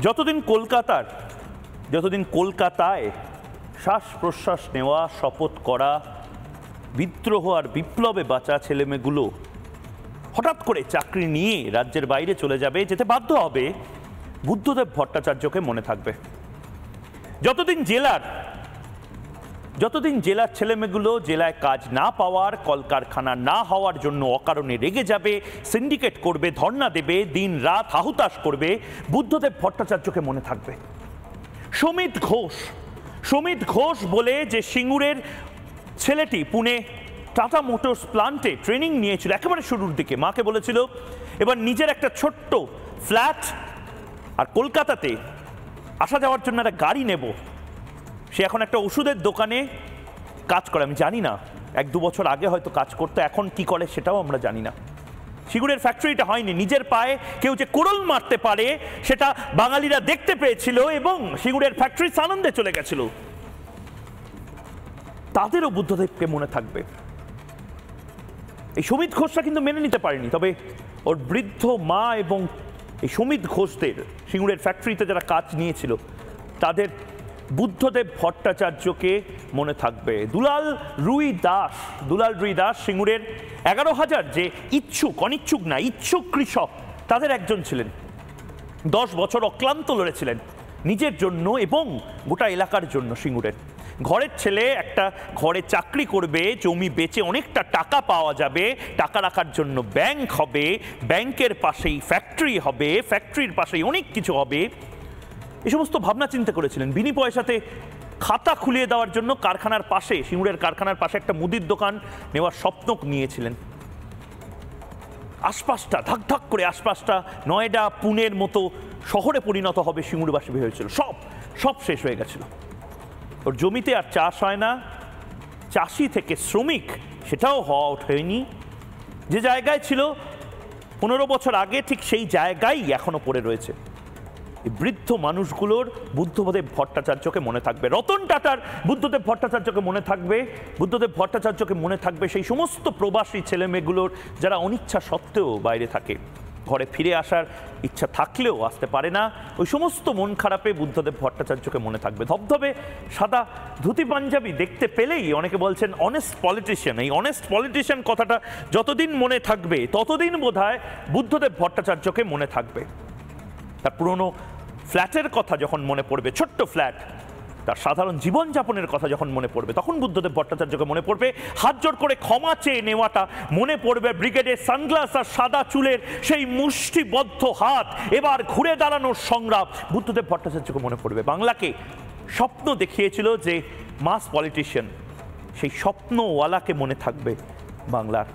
যতদিন কলকাতায় শ্বাস প্রশ্বাস নেওয়া, শপথ করা, বিদ্রোহ আর বিপ্লবে বাঁচা ছেলেমেয়েগুলো হঠাৎ করে চাকরি নিয়ে রাজ্যের বাইরে চলে যাবে, যেতে বাধ্য হবে, বুদ্ধদেব ভট্টাচার্যকে মনে থাকবে। যতদিন জেলার ছেলেমেয়েগুলো জেলায় কাজ না পাওয়ার, কলকারখানা না হওয়ার জন্য অকারণে রেগে যাবে, সিন্ডিকেট করবে, ধর্ণা দেবে, দিন রাত হাহুতাশ করবে, বুদ্ধদেব ভট্টাচার্যকে মনে থাকবে। সমিত ঘোষ বলে যে সিঙ্গুরের ছেলেটি পুনে টাটা মোটরস প্লান্টে ট্রেনিং নিয়েছিল একেবারে শুরুর দিকে, মাকে বলেছিল এবার নিজের একটা ছোট্ট ফ্ল্যাট আর কলকাতাতে আসা যাওয়ার জন্য একটা গাড়ি নেব। সে এখন একটা ওষুধের দোকানে কাজ করে। আমি জানি না 1-2 বছর আগে হয়তো কাজ করতো, এখন কি করে সেটাও আমরা জানি না। সিঙ্গুরের ফ্যাক্টরিটা হয়নি, নিজের পায়ে কেউ যে কোড়ল মারতে পারে সেটা বাঙালিরা দেখতে পেয়েছিল এবং সিঙ্গুরের ফ্যাক্টরি আনন্দে চলে গেছিল। তাদেরও বুদ্ধদেবকে মনে থাকবে। এই সমিত ঘোষরা কিন্তু মেনে নিতে পারেনি, তবে ওর বৃদ্ধ মা এবং এই সমিত ঘোষদের সিঙ্গুরের ফ্যাক্টরিতে যারা কাজ নিয়েছিল তাদের বুদ্ধদেব ভট্টাচার্যকে মনে থাকবে। দুলাল রুই দাস সিঙ্গুরের 11,000 যে ইচ্ছুক কৃষক তাদের একজন ছিলেন। 10 বছর অক্লান্ত লড়েছিলেন নিজের জন্য এবং গোটা এলাকার জন্য। সিঙ্গুরের ঘরের ছেলে একটা ঘরে চাকরি করবে, জমি বেচে অনেকটা টাকা পাওয়া যাবে, টাকা রাখার জন্য ব্যাংক হবে, ব্যাংকের পাশেই ফ্যাক্টরি হবে, ফ্যাক্টরির পাশেই অনেক কিছু হবে, এই সমস্ত ভাবনা চিন্তা করেছিলেন। বিনি পয়সাতে খাতা খুলিয়ে দেওয়ার জন্য কারখানার পাশে, সিঙ্গুরের কারখানার পাশে একটা মুদির দোকান নেওয়ার স্বপ্ন নিয়েছিলেন। আশপাশটা ধাক করে আশপাশটা নয়ডা পুনের মতো শহরে পরিণত হবে সিঙ্গুরবাসী ভেবেছিল। সব শেষ হয়ে গেছিল। ওর জমিতে আর চাষ হয় না, চাষি থেকে শ্রমিক সেটাও হওয়া ওঠেনি। যে জায়গায় ছিল 15 বছর আগে ঠিক সেই জায়গায় এখনো পড়ে রয়েছে। এই বৃদ্ধ মানুষগুলোর বুদ্ধদেব ভট্টাচার্যকে মনে থাকবে। রতন টাটার বুদ্ধদেব ভট্টাচার্যকে মনে থাকবে। বুদ্ধদেব ভট্টাচার্যকে মনে থাকবে সেই সমস্ত প্রবাসী ছেলেমেয়েগুলোর যারা অনিচ্ছা সত্ত্বেও বাইরে থাকে, ঘরে ফিরে আসার ইচ্ছা থাকলেও আসতে পারে না। ওই সমস্ত মন খারাপে বুদ্ধদেব ভট্টাচার্যকে মনে থাকবে। ধবধবে সাদা ধুতি পাঞ্জাবি দেখতে পেলেই অনেকে বলছেন অনেস্ট পলিটিশিয়ান। এই অনেস্ট পলিটিশিয়ান কথাটা যতদিন মনে থাকবে ততদিন বোধহয় বুদ্ধদেব ভট্টাচার্যকে মনে থাকবে। তার পুরনো ফ্ল্যাটের কথা যখন মনে পড়বে, ছোট্ট ফ্ল্যাট, তার সাধারণ জীবনযাপনের কথা যখন মনে পড়বে, তখন বুদ্ধদেব ভট্টাচার্যকে মনে পড়বে। হাত জোর করে ক্ষমা চেয়ে নেওয়াটা মনে পড়বে। ব্রিগেডের সানগ্লাস আর সাদা চুলের সেই মুষ্টিবদ্ধ হাত, এবার ঘুরে দাঁড়ানোর সংগ্রাম, বুদ্ধদেব ভট্টাচার্যকে মনে পড়বে। বাংলাকে স্বপ্ন দেখিয়েছিল যে মাস পলিটিশিয়ান, সেই স্বপ্নওয়ালাকে মনে থাকবে বাংলার।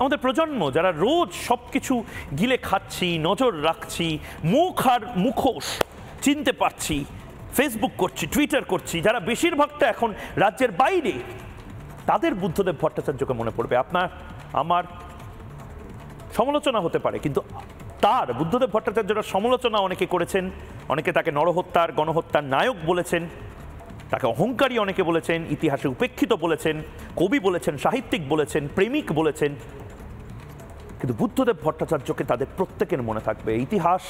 আমাদের প্রজন্ম যারা রোজ সব কিছু গিলে খাচ্ছি, নজর রাখছি, মুখ আর মুখোশ চিনতে পারছি, ফেসবুক করছি, টুইটার করছি, যারা বেশিরভাগটা এখন রাজ্যের বাইরে, তাদের বুদ্ধদেব ভট্টাচার্যকে মনে পড়বে। আপনার আমার সমালোচনা হতে পারে, কিন্তু তার বুদ্ধদেব ভট্টাচার্যের সমালোচনা অনেকে করেছেন। অনেকে তাকে নরহত্যার গণহত্যার নায়ক বলেছেন, তাকে অহংকারী অনেকে বলেছেন, ইতিহাসে উপেক্ষিত বলেছেন, কবি বলেছেন, সাহিত্যিক বলেছেন, প্রেমিক বলেছেন। কিন্তু বুদ্ধদেব ভট্টাচার্যকে তাদের প্রত্যেকের মনে থাকবে। ইতিহাস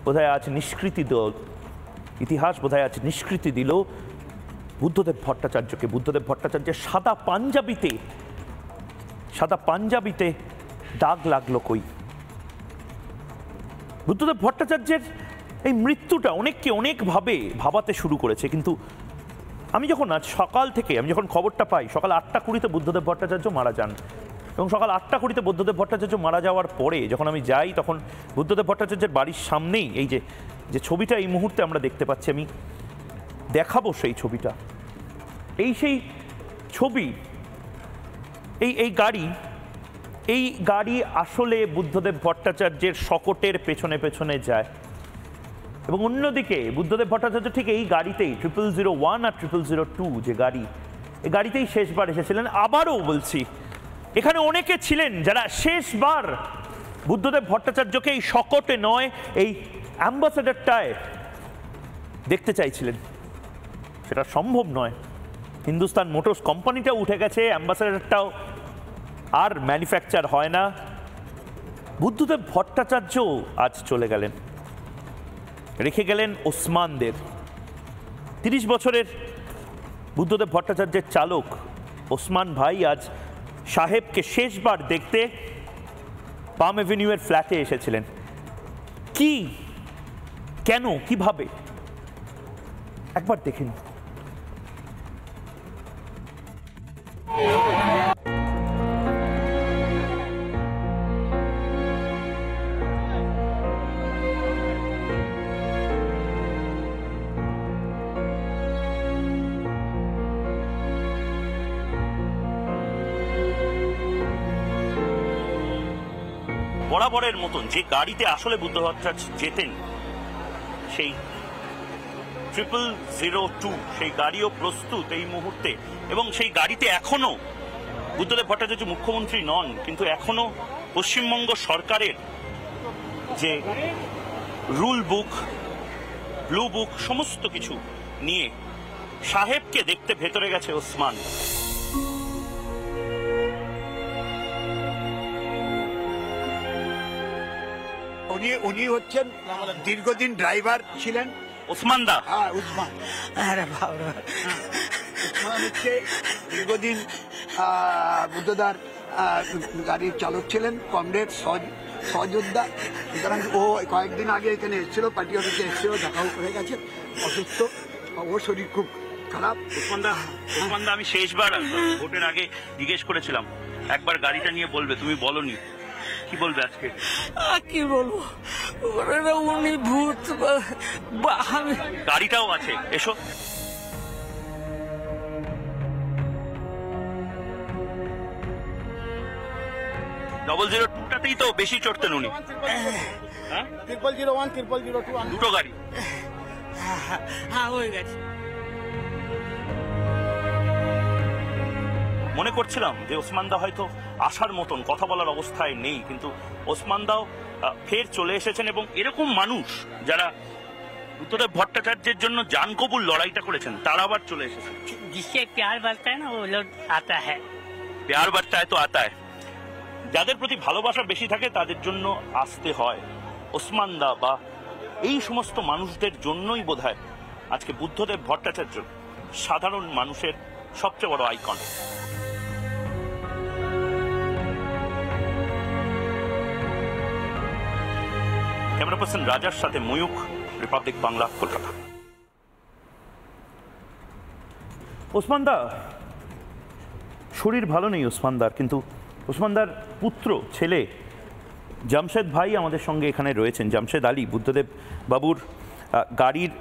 বোধহয় আজ নিষ্কৃতি দিল বুদ্ধদেব ভট্টাচার্যকে। বুদ্ধদেব ভট্টাচার্যের সাদা পাঞ্জাবিতে দাগ লাগলো কই? বুদ্ধদেব ভট্টাচার্যের এই মৃত্যুটা অনেককে অনেকভাবে ভাবাতে শুরু করেছে। কিন্তু আমি যখন খবরটা পাই, সকাল 8টা 20-তে বুদ্ধদেব ভট্টাচার্য মারা যান, এবং সকাল 8টা 20-তে বুদ্ধদেব ভট্টাচার্য মারা যাওয়ার পরে যখন আমি যাই, তখন বুদ্ধদেব ভট্টাচার্যের বাড়ির সামনেই এই যে ছবিটা এই মুহূর্তে আমরা দেখতে পাচ্ছি, আমি দেখাবো সেই ছবিটা। সেই ছবি, এই গাড়ি আসলে বুদ্ধদেব ভট্টাচার্যের শকটের পেছনে পেছনে যায়। এবং অন্যদিকে বুদ্ধদেব ভট্টাচার্য ঠিক এই গাড়িতেই 0001 আর 0002 যে গাড়ি, এই গাড়িতেই শেষবার এসেছিলেন। আবারও বলছি, এখানে অনেকে ছিলেন যারা শেষবার বুদ্ধদেব ভট্টাচার্যকে এই শকটে নয়, এই অ্যাম্বাসেডরটায় দেখতে চাইছিলেন। সেটা সম্ভব নয়। হিন্দুস্তান মোটরস কোম্পানিটাও উঠে গেছে, অ্যাম্বাসেডরটাও আর ম্যানুফ্যাকচার হয় না। বুদ্ধদেব ভট্টাচার্য আজ চলে গেলেন। রেখে গেলেন ওসমানদের। 30 বছরের বুদ্ধদেব ভট্টাচার্যের চালক ওসমান ভাই আজ সাহেবকে শেষবার দেখতে পাম এভিনিউয়ের ফ্ল্যাটে এসেছিলেন। কি, কেন, কিভাবে, একবার দেখেন। বরাবরের মতন যে গাড়িতে আসলে বুদ্ধ ভট্টাচার্য যেতেন, সেই 0002 সেই গাড়িও প্রস্তুত এই মুহূর্তে, এবং সেই গাড়িতে এখনো বুদ্ধদেব ভট্টাচার্য মুখ্যমন্ত্রী নন, কিন্তু এখনো পশ্চিমবঙ্গ সরকারের যে রুল বুক, ব্লু বুক, সমস্ত কিছু নিয়ে সাহেবকে দেখতে ভেতরে গেছে ওসমান। উনি হচ্ছেন দীর্ঘদিন ড্রাইভার ছিলেন ওসমান দা। হ্যাঁ, উসমান। আরে বাবা, উসমান হচ্ছে দীর্ঘদিন বুদ্ধদার গাড়ির চালক ছিলেন, কমরেড সহযোদ্ধা। সুতরাং ও কয়েকদিন আগে এখানে এসেছিল, পার্টি অফিসে এসেছিল, দেখাও করে গেছে। অসুস্থ, ওর শরীর খুব খারাপ। ওসমান দা, আমি শেষবার ভোটের আগে জিজ্ঞেস করেছিলাম একবার গাড়িটা নিয়ে বলবে, তুমি বলনি, কি বলবে আজকে? কি বলবো, উনি ভূত, গাড়িটাও আছে, এসো। ডবল 02টাতেই তো বেশি চড়তেন উনি। 0001, 0002 দুটো গাড়ি। হ্যাঁ, হয়ে গেছে। মনে করছিলাম যে ওসমান দা হয়তো আসার মতন, কথা বলার অবস্থায় নেই, কিন্তু ওসমান দাও ফের চলে এসেছেন। এবং এরকম মানুষ যারা বুদ্ধদেব ভট্টাচার্যের জন্য জান কবুল লড়াইটা করেছেন, তারা আবার চলে এসেছেন। जिससे प्यार बढ़ता है ना वो लोग आता है। প্যার বাড়তা হয় তো আতা হয়। যাদের প্রতি ভালোবাসা বেশি থাকে তাদের জন্য আসতে হয়। ওসমান দা বা এই সমস্ত মানুষদের জন্যই বোধহয় আজকে বুদ্ধদেব ভট্টাচার্য সাধারণ মানুষের সবচেয়ে বড় আইকন। ক্যামেরা পার্সন রাজার সাথে ময়ূখ, রিপাবলিক বাংলা, কলকাতা। ওসমান দা শরীর ভালো নেই ওসমানদার, কিন্তু ওসমানদার পুত্র, ছেলে জামশেদ ভাই আমাদের সঙ্গে এখানে রয়েছেন। জামশেদ আলী, বুদ্ধদেব বাবুর গাড়ির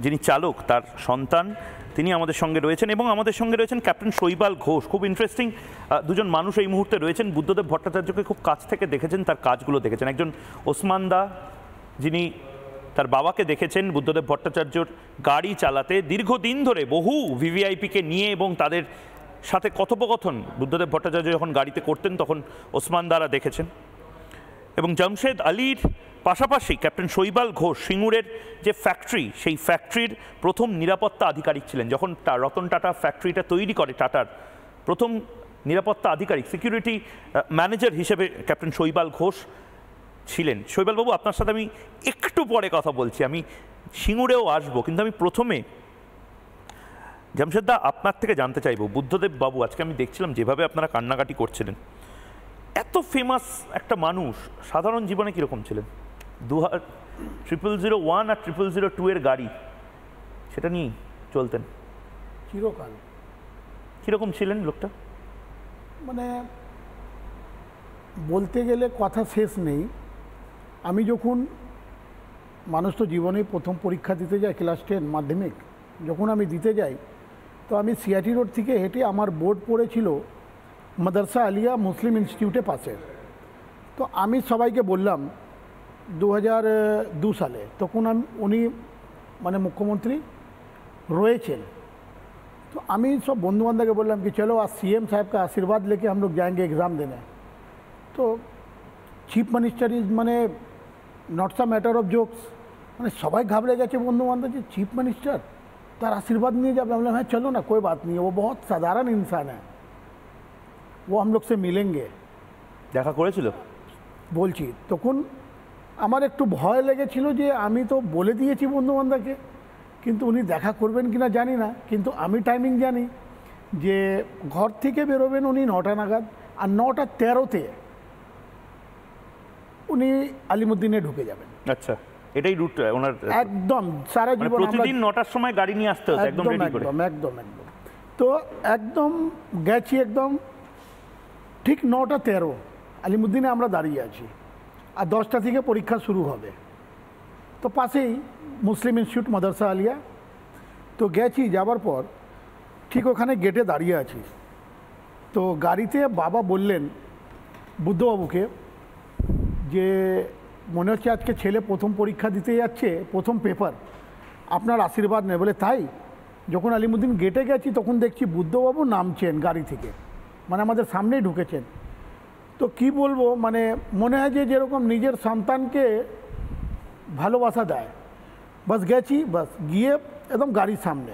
যিনি চালক, তার সন্তান, তিনি আমাদের সঙ্গে রয়েছেন। এবং আমাদের সঙ্গে রয়েছেন ক্যাপ্টেন শৈবাল ঘোষ। খুব ইন্টারেস্টিং দুজন মানুষ এই মুহূর্তে রয়েছেন। বুদ্ধদেব ভট্টাচার্যকে খুব কাছ থেকে দেখেছেন, তার কাজগুলো দেখেছেন। একজন ওসমান দা, যিনি তার বাবাকে দেখেছেন বুদ্ধদেব ভট্টাচার্যর গাড়ি চালাতে দীর্ঘদিন ধরে, বহু ভিভিআইপিকে নিয়ে, এবং তাদের সাথে কথোপকথন বুদ্ধদেব ভট্টাচার্য যখন গাড়িতে করতেন তখন ওসমান দারা দেখেছেন। এবং জামশেদ আলীর পাশাপাশি ক্যাপ্টেন শৈবাল ঘোষ সিঙ্গুরের যে ফ্যাক্টরি, সেই ফ্যাক্টরির প্রথম নিরাপত্তা আধিকারিক ছিলেন। যখন রতন টাটা ফ্যাক্টরিটা তৈরি করে, টাটার প্রথম নিরাপত্তা আধিকারিক, সিকিউরিটি ম্যানেজার হিসেবে ক্যাপ্টেন শৈবাল ঘোষ ছিলেন। শৈবালবাবু, আপনার সাথে আমি একটু পরে কথা বলছি, আমি সিঙ্গুরেও আসবো, কিন্তু আমি প্রথমে জামশেদদা আপনার থেকে জানতে চাইব, বুদ্ধদেব বাবু, আজকে আমি দেখছিলাম যেভাবে আপনারা কান্নাকাটি করছিলেন, এত ফেমাস একটা মানুষ সাধারণ জীবনে কীরকম ছিলেন? 0001 আর 0002 এর গাড়ি, সেটা নিয়েই চলতেন চিরকাল। কীরকম ছিলেন লোকটা? মানে বলতে গেলে কথা শেষ নেই। আমি যখন, মানুষ তো জীবনে প্রথম পরীক্ষা দিতে যায়, ক্লাস 10 মাধ্যমিক যখন আমি দিতে যাই, তো আমি সিআইটি রোড থেকে হেঁটে, আমার বোর্ড পড়েছিল মাদ্রাসা আলিয়া মুসলিম ইনস্টিটিউটের পাশে। তো আমি সবাইকে বললাম 2002 সালে, তখন উনি মানে মুখ্যমন্ত্রী রয়েছেন। तो আমি सब बंधु बांधव के बोललाम कि चलो आज सीएम साहब का आशीर्वाद लेके हम लोग जाएंगे एग्ज़ाम देने। तो चीफ मिनिस्टर इज माने नॉट सा मैटर ऑफ जोक्स, मैंने सबाई घाबड़े गए बंधु बांधव जी, चीफ मिनिस्टर तार आशीर्वाद नहीं जाए। हम लोग हाँ चलो ना, कोई बात नहीं है, वो बहुत साधारण इंसान है, वो हम लोग से मिलेंगे। দেখা করেছিল বলছি তখন আমার একটু ভয় লেগেছিল যে আমি তো বলে দিয়েছি বন্ধুবান্ধবকে, কিন্তু উনি দেখা করবেন কিনা জানি না, কিন্তু আমি টাইমিং জানি যে ঘর থেকে বেরোবেন উনি 9টা নাগাদ, আর 9টা 13-তে উনি আলিমুদ্দিনে ঢুকে যাবেন। আচ্ছা, এটাই রুট ওনার একদম সারা জীবন প্রতিদিন 9টার সময় গাড়ি নিয়ে আসতে হতো একদম রেডি করে। একদম তো একদম গেছি, একদম ঠিক 9টা 13 আলিমুদ্দিনে আমরা দাঁড়িয়ে আছি, আর 10টা থেকে পরীক্ষা শুরু হবে। তো পাশেই মুসলিম ইনস্টিটিউট মাদ্রাসা আলিয়া। তো গেছি, যাবার পর ঠিক ওখানে গেটে দাঁড়িয়ে আছি। তো গাড়িতে বাবা বললেন বুদ্ধবাবুকে যে মনে হচ্ছে আজকে ছেলে প্রথম পরীক্ষা দিতে যাচ্ছে, প্রথম পেপার, আপনার আশীর্বাদ নেই। বলে তাই? যখন আলিমুদ্দিন গেটে গেছি তখন দেখছি বুদ্ধবাবু নামছেন গাড়ি থেকে, মানে আমাদের সামনেই ঢুকেছেন। তো কি বলবো, মানে মনে হয় যে যেরকম নিজের সন্তানকে ভালোবাসা দেয়। বাস গেছি, বাস গিয়ে একদম গাড়ির সামনে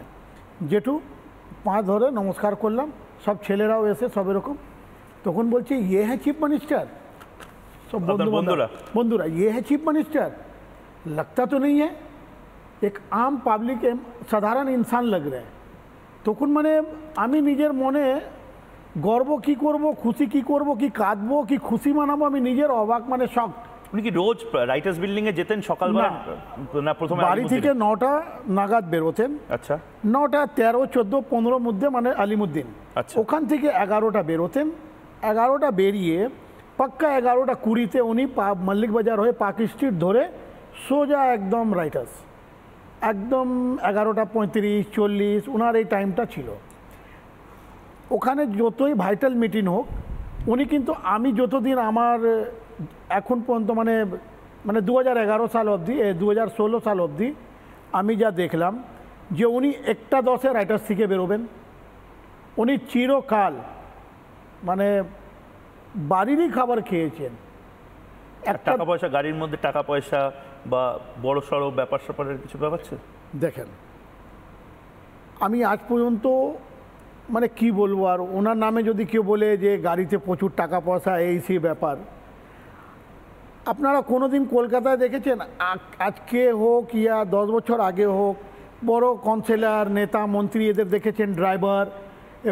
জেঠু পা ধরে নমস্কার করলাম, সব ছেলেরাও এসে সব এরকম। তখন বলছি ইয়ে হ্যাঁ চিফ মিনিস্টার, सब बंधुरा ये है चीफ मिनिस्टर, लगता तो नहीं है, एक आम पब्लिक साधारण इंसान लग रहा है। তখন মানে আমি নিজের মনে গর্ব কি করব, খুশি কি করব, কি কাঁদবো, কি খুশি মানাবো, আমি নিজের অবাক, মানে শক। উনি কি রোজ রাইটার্স বিল্ডিং এ যেতেন সকালবেলা? না, প্রথমে বাড়ি থেকে 9টা নাগাদ বেরোতেন। আচ্ছা, 9টা 13, 14, 15 মধ্যে মানে আলিমুদ্দিন। আচ্ছা, ওখান থেকে 11টা বেরোতেন। 11টা বেরিয়ে पक्का 11টা 20-তে উনি মল্লিক বাজার হয়ে পার্ক স্ট্রিট ধরে সোজা একদম রাইটার্স, একদম 11টা 35, 40 ওনার এই টাইমটা ছিল। ওখানে যতই ভাইটাল মিটিং হোক উনি কিন্তু, আমি যতদিন আমার এখন পর্যন্ত মানে 2011 সাল অবধি, 2016 সাল অবধি আমি যা দেখলাম যে উনি 1টা 10-এ রাইটার্স থেকে বেরোবেন। উনি চিরকাল মানে বাড়িরই খাবার খেয়েছেন। টাকা পয়সা, গাড়ির মধ্যে টাকা পয়সা বা বড় সড়ো ব্যাপার স্যাপারের কিছু ব্যাপার ছিল? দেখেন, আমি আজ পর্যন্ত মানে কি বলবো, আর ওনার নামে যদি কেউ বলে যে গাড়িতে প্রচুর টাকা পয়সা এই সেই ব্যাপার, আপনারা কোনোদিন কলকাতায় দেখেছেন? আজকে হোক ইয়া 10 বছর আগে হোক, বড় কাউন্সিলর, নেতা, মন্ত্রী এদের দেখেছেন ড্রাইভার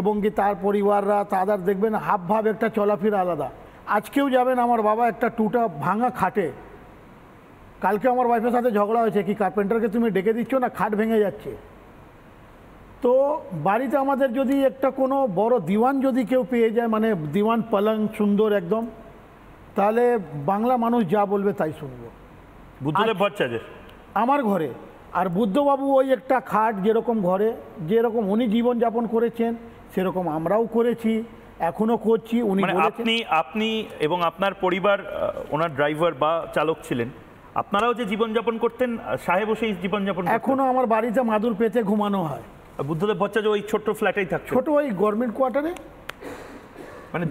এবং কি তার পরিবাররা, তাদের দেখবেন হাব ভাব একটা চলাফেরা আলাদা। আজকেও যাবেন আমার বাবা একটা টুটা ভাঙা খাটে, কালকে আমার ওয়াইফের সাথে ঝগড়া হয়েছে, কি কার্পেন্টারকে তুমি ডেকে দিচ্ছ না, খাট ভেঙে যাচ্ছে। তো বাড়িতে আমাদের যদি একটা কোনো বড় দিওয়ান যদি কেউ পেয়ে যায়, মানে দিওয়ান পালং সুন্দর একদম, তাহলে বাংলা মানুষ যা বলবে তাই শুনবো। বুদ্ধদেব ভট্টাচার্য আমার ঘরে, আর বুদ্ধবাবু ওই একটা খাট যেরকম ঘরে, যেরকম উনি জীবনযাপন করেছেন সেরকম আমরাও করেছি, এখনো করছি। উনি আপনি এবং আপনার পরিবার ওনার ড্রাইভার বা চালক ছিলেন, আপনারাও যে জীবনযাপন করতেন, সাহেবও সেই জীবনযাপন এখনো আমার বাড়িতে মাদুর পেতে ঘুমানো হয়। বুদ্ধদেব ভট্টাচার্য ওই ছোট্ট ফ্ল্যাটেই থাকতো, ছোট ওই গভর্নমেন্ট কোয়ার্টারে। মানে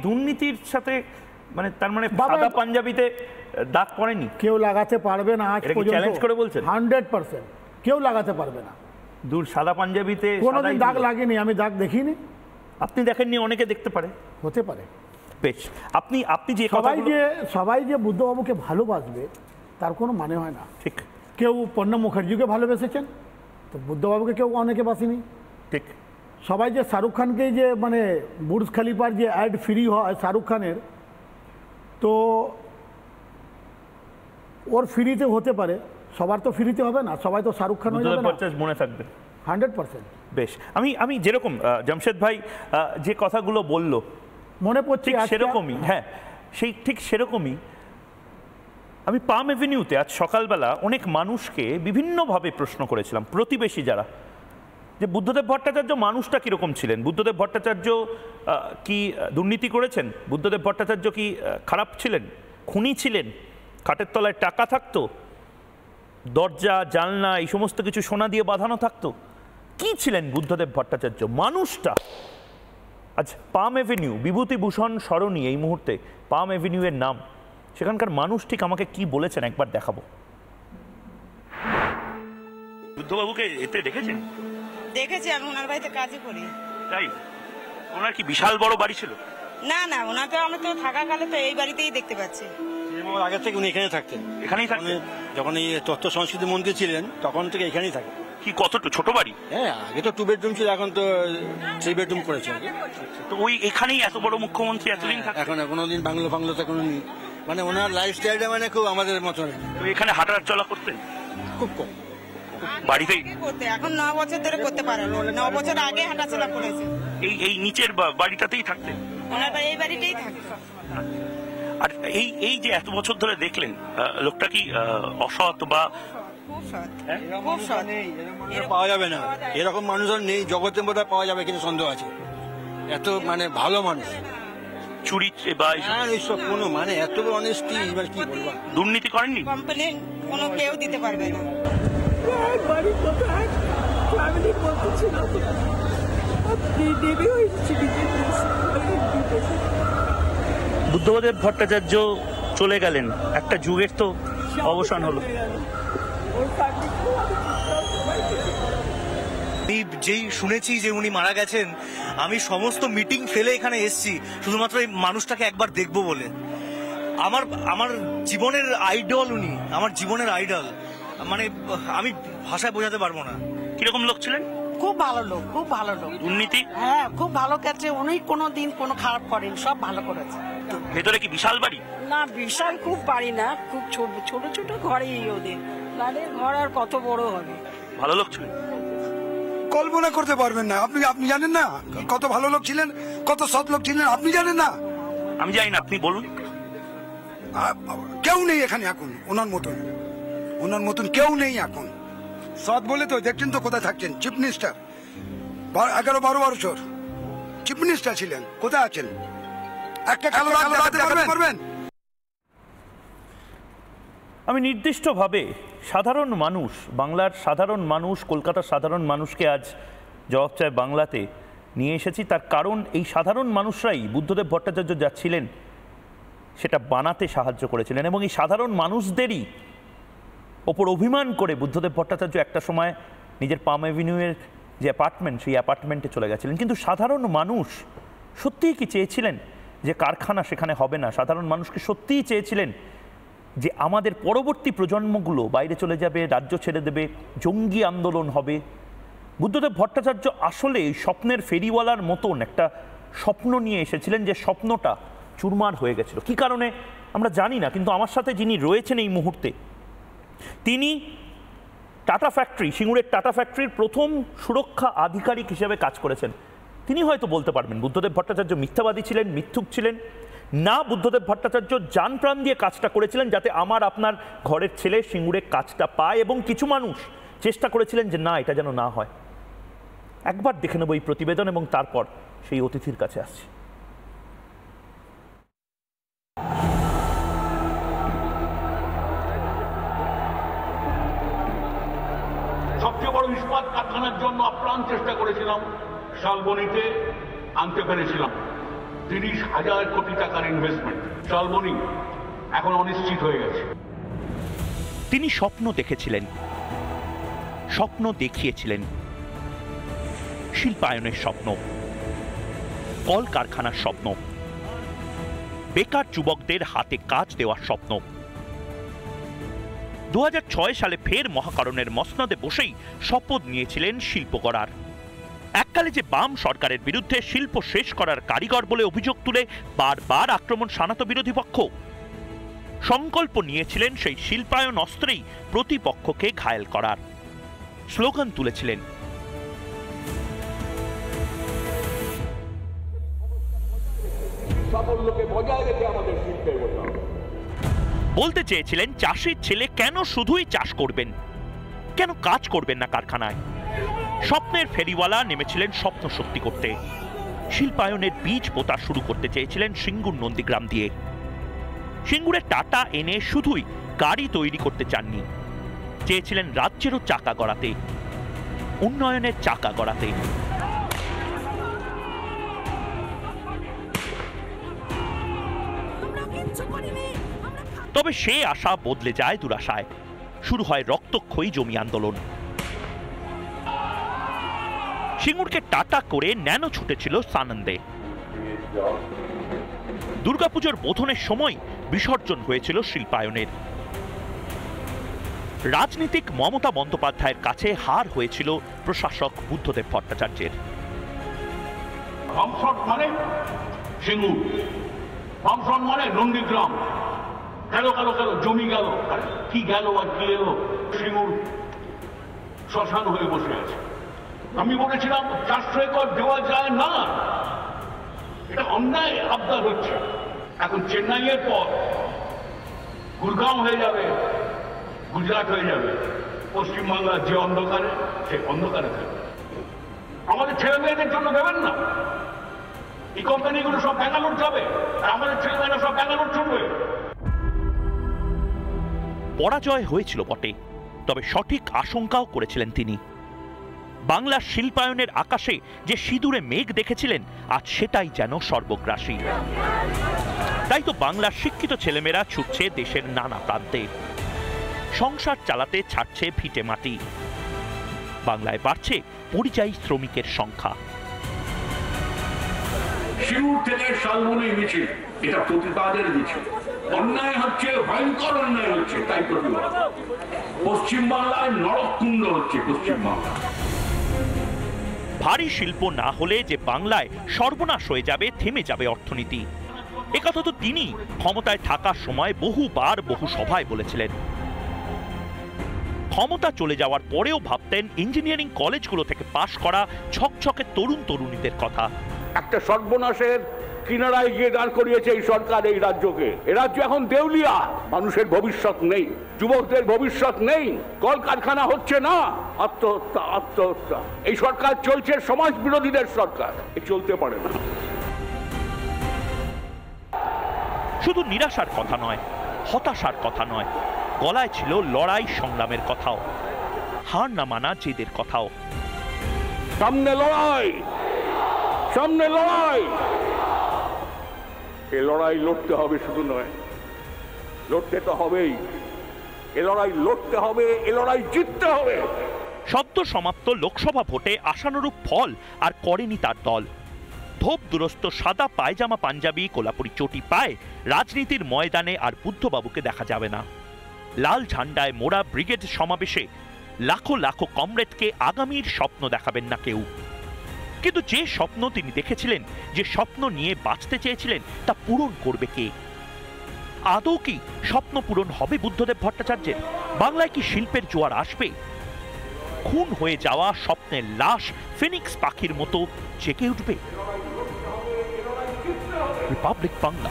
দুর্নীতির সাথে, মানে তার মানে সাদা পাঞ্জাবিতে দাগ পড়েনি, কেউ লাগাতে পারবে না আজ পর্যন্ত। চ্যালেঞ্জ করে বলছেন? 100% কেউ লাগাতে পারবে না। সাদা পাঞ্জাবিতে কোনোদিন দাগ লাগেনি, আমি দাগ দেখিনি। আপনি দেখেননি, অনেকে দেখতে পারে, হতে পারে। বেশ, আপনি যে সবাই যে বুদ্ধবাবুকে ভালোবাসবে তার কোনো মানে হয় না। ঠিক, কেউ প্রণব মুখার্জিকে ভালোবেসেছেন, তো বুদ্ধবাবুকে কেউ অনেকে বাসেনি। ঠিক, সবাই যে শাহরুখ খানকেই যে মানে বুর্জ খলিফার যে অ্যাড ফ্রি হয় শাহরুখ খানের, তো ওর ফ্রিতে হতে পারে, সবার তো ফ্রিতে হবে না, সবাই তো শাহরুখ খান হয়ে যাবে না। মনে থাকবে 100%। বেশ, আমি যেরকম জামশেদ ভাই যে কথাগুলো বললো মনে পড়ছে সেরকমই, হ্যাঁ ঠিক সেরকমই। আমি পাম এভিনিউতে আজ সকালবেলা অনেক মানুষকে বিভিন্নভাবে প্রশ্ন করেছিলাম, প্রতিবেশী যারা, যে বুদ্ধদেব ভট্টাচার্য মানুষটা কীরকম ছিলেন, বুদ্ধদেব ভট্টাচার্য কি দুর্নীতি করেছেন, বুদ্ধদেব ভট্টাচার্য কি খারাপ ছিলেন, খুনি ছিলেন, খাটের তলায় টাকা থাকতো, দরজা জানলা এই সমস্ত কিছু সোনা দিয়ে বাঁধানো থাকতো, কি ছিলেন বুদ্ধদেব ভট্টাচার্য মানুষটা? আজ পাম এভিনিউ, বিভূতিভূষণ সরণি এই মুহূর্তে পাম এভিনিউ এর নাম, সেখানকার মানুষ ঠিক আমাকে কি বলেছেন একবার দেখাবো। বুদ্ধবাবুকে এতে দেখেছেন? দেখেছি, আমি ওনার বাড়িতে কাজই করি। তাই? ওনার কি বিশাল বড় বাড়ি ছিল? না না, ওনার তো আমি তো থাকাকালে তো এই বাড়িতেই দেখতে পাচ্ছি। আগে থেকে উনি এখানে থাকতেন, এখানেই থাকতেন? যখন এই তথ্য সংস্কৃতি মন্ত্রী ছিলেন তখন থেকে এখানেই থাকেন। কি কতটা ছোট বাড়ি? হ্যাঁ, আগে তো 2 বেডরুম ছিল, এখন তো 3 বেডরুম করেছে। তো ওই এখানেই এত বড় মুখ্যমন্ত্রী এতদিন থাকতেন? এখন কোনোদিন বাংলোতে কোনো নেই, মানে ওনার লাইফস্টাইলটা মানে খুব আমাদের মতন। তো এখানে হাঁটার চলা করতেন? খুব কম। বাড়িতেই করতে এখন 9 বছর ধরে করতে পারে, 9 বছর আগে হাঁটাচলা করেছে। এই নিচের বাড়িটাতেই থাকতেন? ওনার এই বাড়িতেই থাকে। আর এই যে এত বছর ধরে দেখলেন, লোকটা কি অসৎ বা? খুব সৎ, খুব সৎ। পাওয়া যাবে না, এরকম মানুষ আর নেই জগতে, বোধহয় পাওয়া যাবে কিন্তু সন্দেহ আছে। এত মানে ভালো মানুষ, চুরি বা এইসব কোনো মানে এত অনেস্টি, এবার কি বলবো। দুর্নীতি করেননি? কমপ্লেন কোনো কেউ দিতে পারবে না। বাড়ি কোথায় ফ্যামিলি বলতেছিল দেবী হয়েছে বুদ্ধদেব ভট্টাচার্য চলে গেলেন, একটা যুগের তো অবসান হলো। যেই শুনেছি যে উনি মারা গেছেন, আমি সমস্ত মিটিং ফেলে এখানে এসেছি শুধুমাত্র এই মানুষটাকে একবার দেখবো বলে। আমার জীবনের আইডল উনি, আমার জীবনের আইডল, মানে আমি ভাষায় বোঝাতে পারবো না। কিরকম লোক ছিলেন? খুব ভালো লোক, খুব ভালো লোক। দুর্নীতি? হ্যাঁ, খুব ভালো কাছে, উনি কোনো দিন কোনো খারাপ করেন, সব ভালো করেছে। ভেতরে কি বিশাল বাড়ি? না, বিশাল খুব বাড়ি না, খুব ছোট ছোট ঘরেই ওদের। তাদের ঘর আর কত বড় হবে। ভালো লোক ছিলেন, কল্পনা করতে পারবেন না। আপনি জানেন না কত ভালো লোক ছিলেন, কত সৎ লোক ছিলেন, আপনি জানেন না? আমি জানি না, আপনি বলুন। কেউ নেই এখানে এখন ওনার মতন কেউ নেই এখন। সৎ বলে তো দেখছেন তো কোথায় থাকছেন, চিফ মিনিস্টার 11-12 বছর চিফ মিনিস্টার ছিলেন, কোথায় আছেন? একটা কালো দেখাতে পারবেন? আমি নির্দিষ্টভাবে সাধারণ মানুষ, বাংলার সাধারণ মানুষ, কলকাতার সাধারণ মানুষকে আজ জবাব চায় বাংলাতে নিয়ে এসেছি। তার কারণ এই সাধারণ মানুষরাই বুদ্ধদেব ভট্টাচার্য যা ছিলেন সেটা বানাতে সাহায্য করেছিলেন, এবং এই সাধারণ মানুষদেরই ওপর অভিমান করে বুদ্ধদেব ভট্টাচার্য একটা সময় নিজের পাম অ্যাভিনিউয়ের যে অ্যাপার্টমেন্ট, সেই অ্যাপার্টমেন্টে চলে গেছিলেন। কিন্তু সাধারণ মানুষ সত্যিই কি চেয়েছিলেন যে কারখানা সেখানে হবে না? সাধারণ মানুষকে সত্যিই চেয়েছিলেন যে আমাদের পরবর্তী প্রজন্মগুলো বাইরে চলে যাবে, রাজ্য ছেড়ে দেবে, জঙ্গি আন্দোলন হবে? বুদ্ধদেব ভট্টাচার্য আসলে স্বপ্নের ফেরিওয়ালার মতন একটা স্বপ্ন নিয়ে এসেছিলেন, যে স্বপ্নটা চুরমার হয়ে গেছিল। কী কারণে আমরা জানি না, কিন্তু আমার সাথে যিনি রয়েছেন এই মুহূর্তে, তিনি টাটা ফ্যাক্টরি, সিঙ্গুরের টাটা ফ্যাক্টরির প্রথম সুরক্ষা আধিকারিক হিসেবে কাজ করেছেন। তিনি হয়তো বলতে পারবেন বুদ্ধদেব ভট্টাচার্য মিথ্যাবাদী ছিলেন, মিথ্যুক ছিলেন না। বুদ্ধদেব ভট্টাচার্য জান প্রাণ দিয়ে কাজটা করেছিলেন যাতে আমার আপনার ঘরের ছেলে সিঙ্গুরে কাজটা পায়, এবং কিছু মানুষ চেষ্টা করেছিলেন যে না, এটা যেন না হয়। একবার দেখে নেব এই প্রতিবেদন, এবং তারপর সেই অতিথির কাছে আসছি। সবচেয়ে বড় ইস্পাত কারখানার জন্য আপ্রাণ চেষ্টা করেছিলাম, শালবনীতে আনতে পেরেছিলাম 30,000 কোটি টাকার ইনভেস্টমেন্ট। শালবনী এখন অনিশ্চিত হয়ে গেছে। তিনি স্বপ্ন দেখেছিলেন, স্বপ্ন দেখিয়েছিলেন, শিল্পায়নের স্বপ্ন, কলকারখানার স্বপ্ন, বেকার যুবকদের হাতে কাজ দেওয়ার স্বপ্ন। 2006 সালে ফের মহাকারণের মসনদে বসেই শপথ নিয়েছিলেন শিল্প গড়ার। এককালে যে বাম সরকারের বিরুদ্ধে শিল্প শেষ করার কারিগর বলে অভিযোগ তুলে বারবার আক্রমণ শানাত বিরোধী পক্ষ, সংকল্প নিয়েছিলেন সেই শিল্পায়ন অস্ত্রেই প্রতিপক্ষকে ঘায়েল করার। স্লোগান তুলেছিলেন, সাফল্যকে বজায় রেখে আমাদের শিল্পে এগোতে হবে। বলতে চেয়েছিলেন চাষির ছেলে কেন শুধুই চাষ করবেন, কেন কাজ করবেন না কারখানায়? স্বপ্নের ফেরিওয়ালা নেমেছিলেন স্বপ্ন সত্যি করতে। শিল্পায়নের বীজ পোতা শুরু করতে চেয়েছিলেন সিঙ্গুর নন্দীগ্রাম দিয়ে। সিঙ্গুরে টাটা এনে শুধুই গাড়ি তৈরি করতে চাননি, চেয়েছিলেন রাজ্যেরও চাকা গড়াতে, উন্নয়নের চাকা গড়াতে। তবে সে আশা বদলে যায় দুরাশায়। শুরু হয় রক্তক্ষয়ী জমি আন্দোলন। সিঙ্গুরকে টাটা করে ন্যানো ছুটেছিল সানন্দে। দুর্গাপুজোর বোধনের সময় বিসর্জন হয়েছিল শিল্পায়নের। রাজনীতিক মমতা বন্দ্যোপাধ্যায়ের কাছে হার হয়েছিল প্রশাসক বুদ্ধদেব ভট্টাচার্যের। বামফ্রন্ট মানে সিঙ্গুর, বামফ্রন্ট মানে নন্দীগ্রাম, গেল গেল গেল জমি গেল, আরে কি গেল আর কি এলো, সিঙ্গুর শ্মশান হয়ে বসে আছে। আমি বলেছিলাম 400 একর দেওয়া যায় না, এটা অন্যায় আবদার হচ্ছে। এখন চেন্নাইয়ের পর গুরগাঁও হয়ে যাবে, গুজরাট হয়ে যাবে, পশ্চিমবাংলার যে অন্ধকারে সে অন্ধকারে থাকবে। আমাদের ছেলে মেয়েদের জন্য দেবেন না, এই কোম্পানিগুলো সব ব্যাঙ্গালোর যাবে আর আমাদের ছেলে মেয়েরা সব ব্যাঙ্গালোর চলবে। পরাজয় হয়েছিল বটে, তবে সঠিক আশঙ্কাও করেছিলেন তিনি। বাংলার শিল্পায়নের আকাশে যে সিঁদুরে মেঘ দেখেছিলেন, আজ সেটাই যেন সর্বগ্রাসী। তাই তো বাংলার শিক্ষিত ছেলেমেয়েরা ছুটছে দেশের নানা প্রান্তে, সংসার চালাতে ছাড়ছে ভিটে মাটি। বাংলায় বাড়ছে পরিযায়ী শ্রমিকের সংখ্যা। সিঙ্গুর থেকে শালবনী মিছিল, এটা প্রতিবাদের মিছিল। অন্যায় হচ্ছে, ভয়ঙ্কর অন্যায় হচ্ছে, তাই প্রতিবাদ। পশ্চিমবাংলায় নরককুণ্ড হচ্ছে পশ্চিমবাংলা। ভারী শিল্প না হলে যে বাংলায় সর্বনাশ হয়ে যাবে, থেমে যাবে অর্থনীতি, একথা তো তিনি ক্ষমতায় থাকার সময় বহুবার বহু সভায় বলেছিলেন। ক্ষমতা চলে যাওয়ার পরেও ভাবতেন ইঞ্জিনিয়ারিং কলেজগুলো থেকে পাশ করা ছকছকে তরুণ তরুণীদের কথা। একটা সর্বনাশের কিনারায় গিয়ে দাঁড় করিয়েছে এই সরকার এই রাজ্যকে। এই রাজ্য এখন দেউলিয়া, মানুষের ভবিষ্যৎ নেই, যুবকদের ভবিষ্যৎ নেই, কলকারখানা হচ্ছে না, আত্মহত্যা আত্মহত্যা। এই সরকার চলছে সমাজ বিরোধীদের সরকার, চলতে পারে না। শুধু নিরাশার কথা নয়, হতাশার কথা নয়, গলায় ছিল লড়াই সংগ্রামের কথাও, হার না মানা জেদের কথাও। সামনে লড়াই, সামনে লড়াই। এ লড়াই লড়তে হবে, শুধু নয়, লড়তে তো হবেই। এ লড়াই লড়তে হবে, এ লড়াই জিততে হবে। সদ্য সমাপ্ত লোকসভা ভোটে আশানুরূপ ফল আর করেনি তার দল। ধোপ দুরস্ত সাদা পায়জামা পাঞ্জাবি কোলাপুরি চটি পায় রাজনীতির ময়দানে আর বুদ্ধবাবুকে দেখা যাবে না। লাল ঝান্ডায় মোড়া ব্রিগেড সমাবেশে লাখো লাখো কমরেডকে আগামীর স্বপ্ন দেখাবেন না কেউ। কিন্তু যে স্বপ্ন তিনি দেখেছিলেন, যে স্বপ্ন নিয়ে বাঁচতে চেয়েছিলেন, তা পূরণ করবে কে? আদৌ কি স্বপ্ন পূরণ হবে বুদ্ধদেব ভট্টাচার্যের? বাংলায় কি শিল্পের জোয়ার আসবে? খুন হয়ে যাওয়া স্বপ্নের লাশ ফিনিক্স পাখির মতো জেগে উঠবে? রিপাবলিক বাংলা।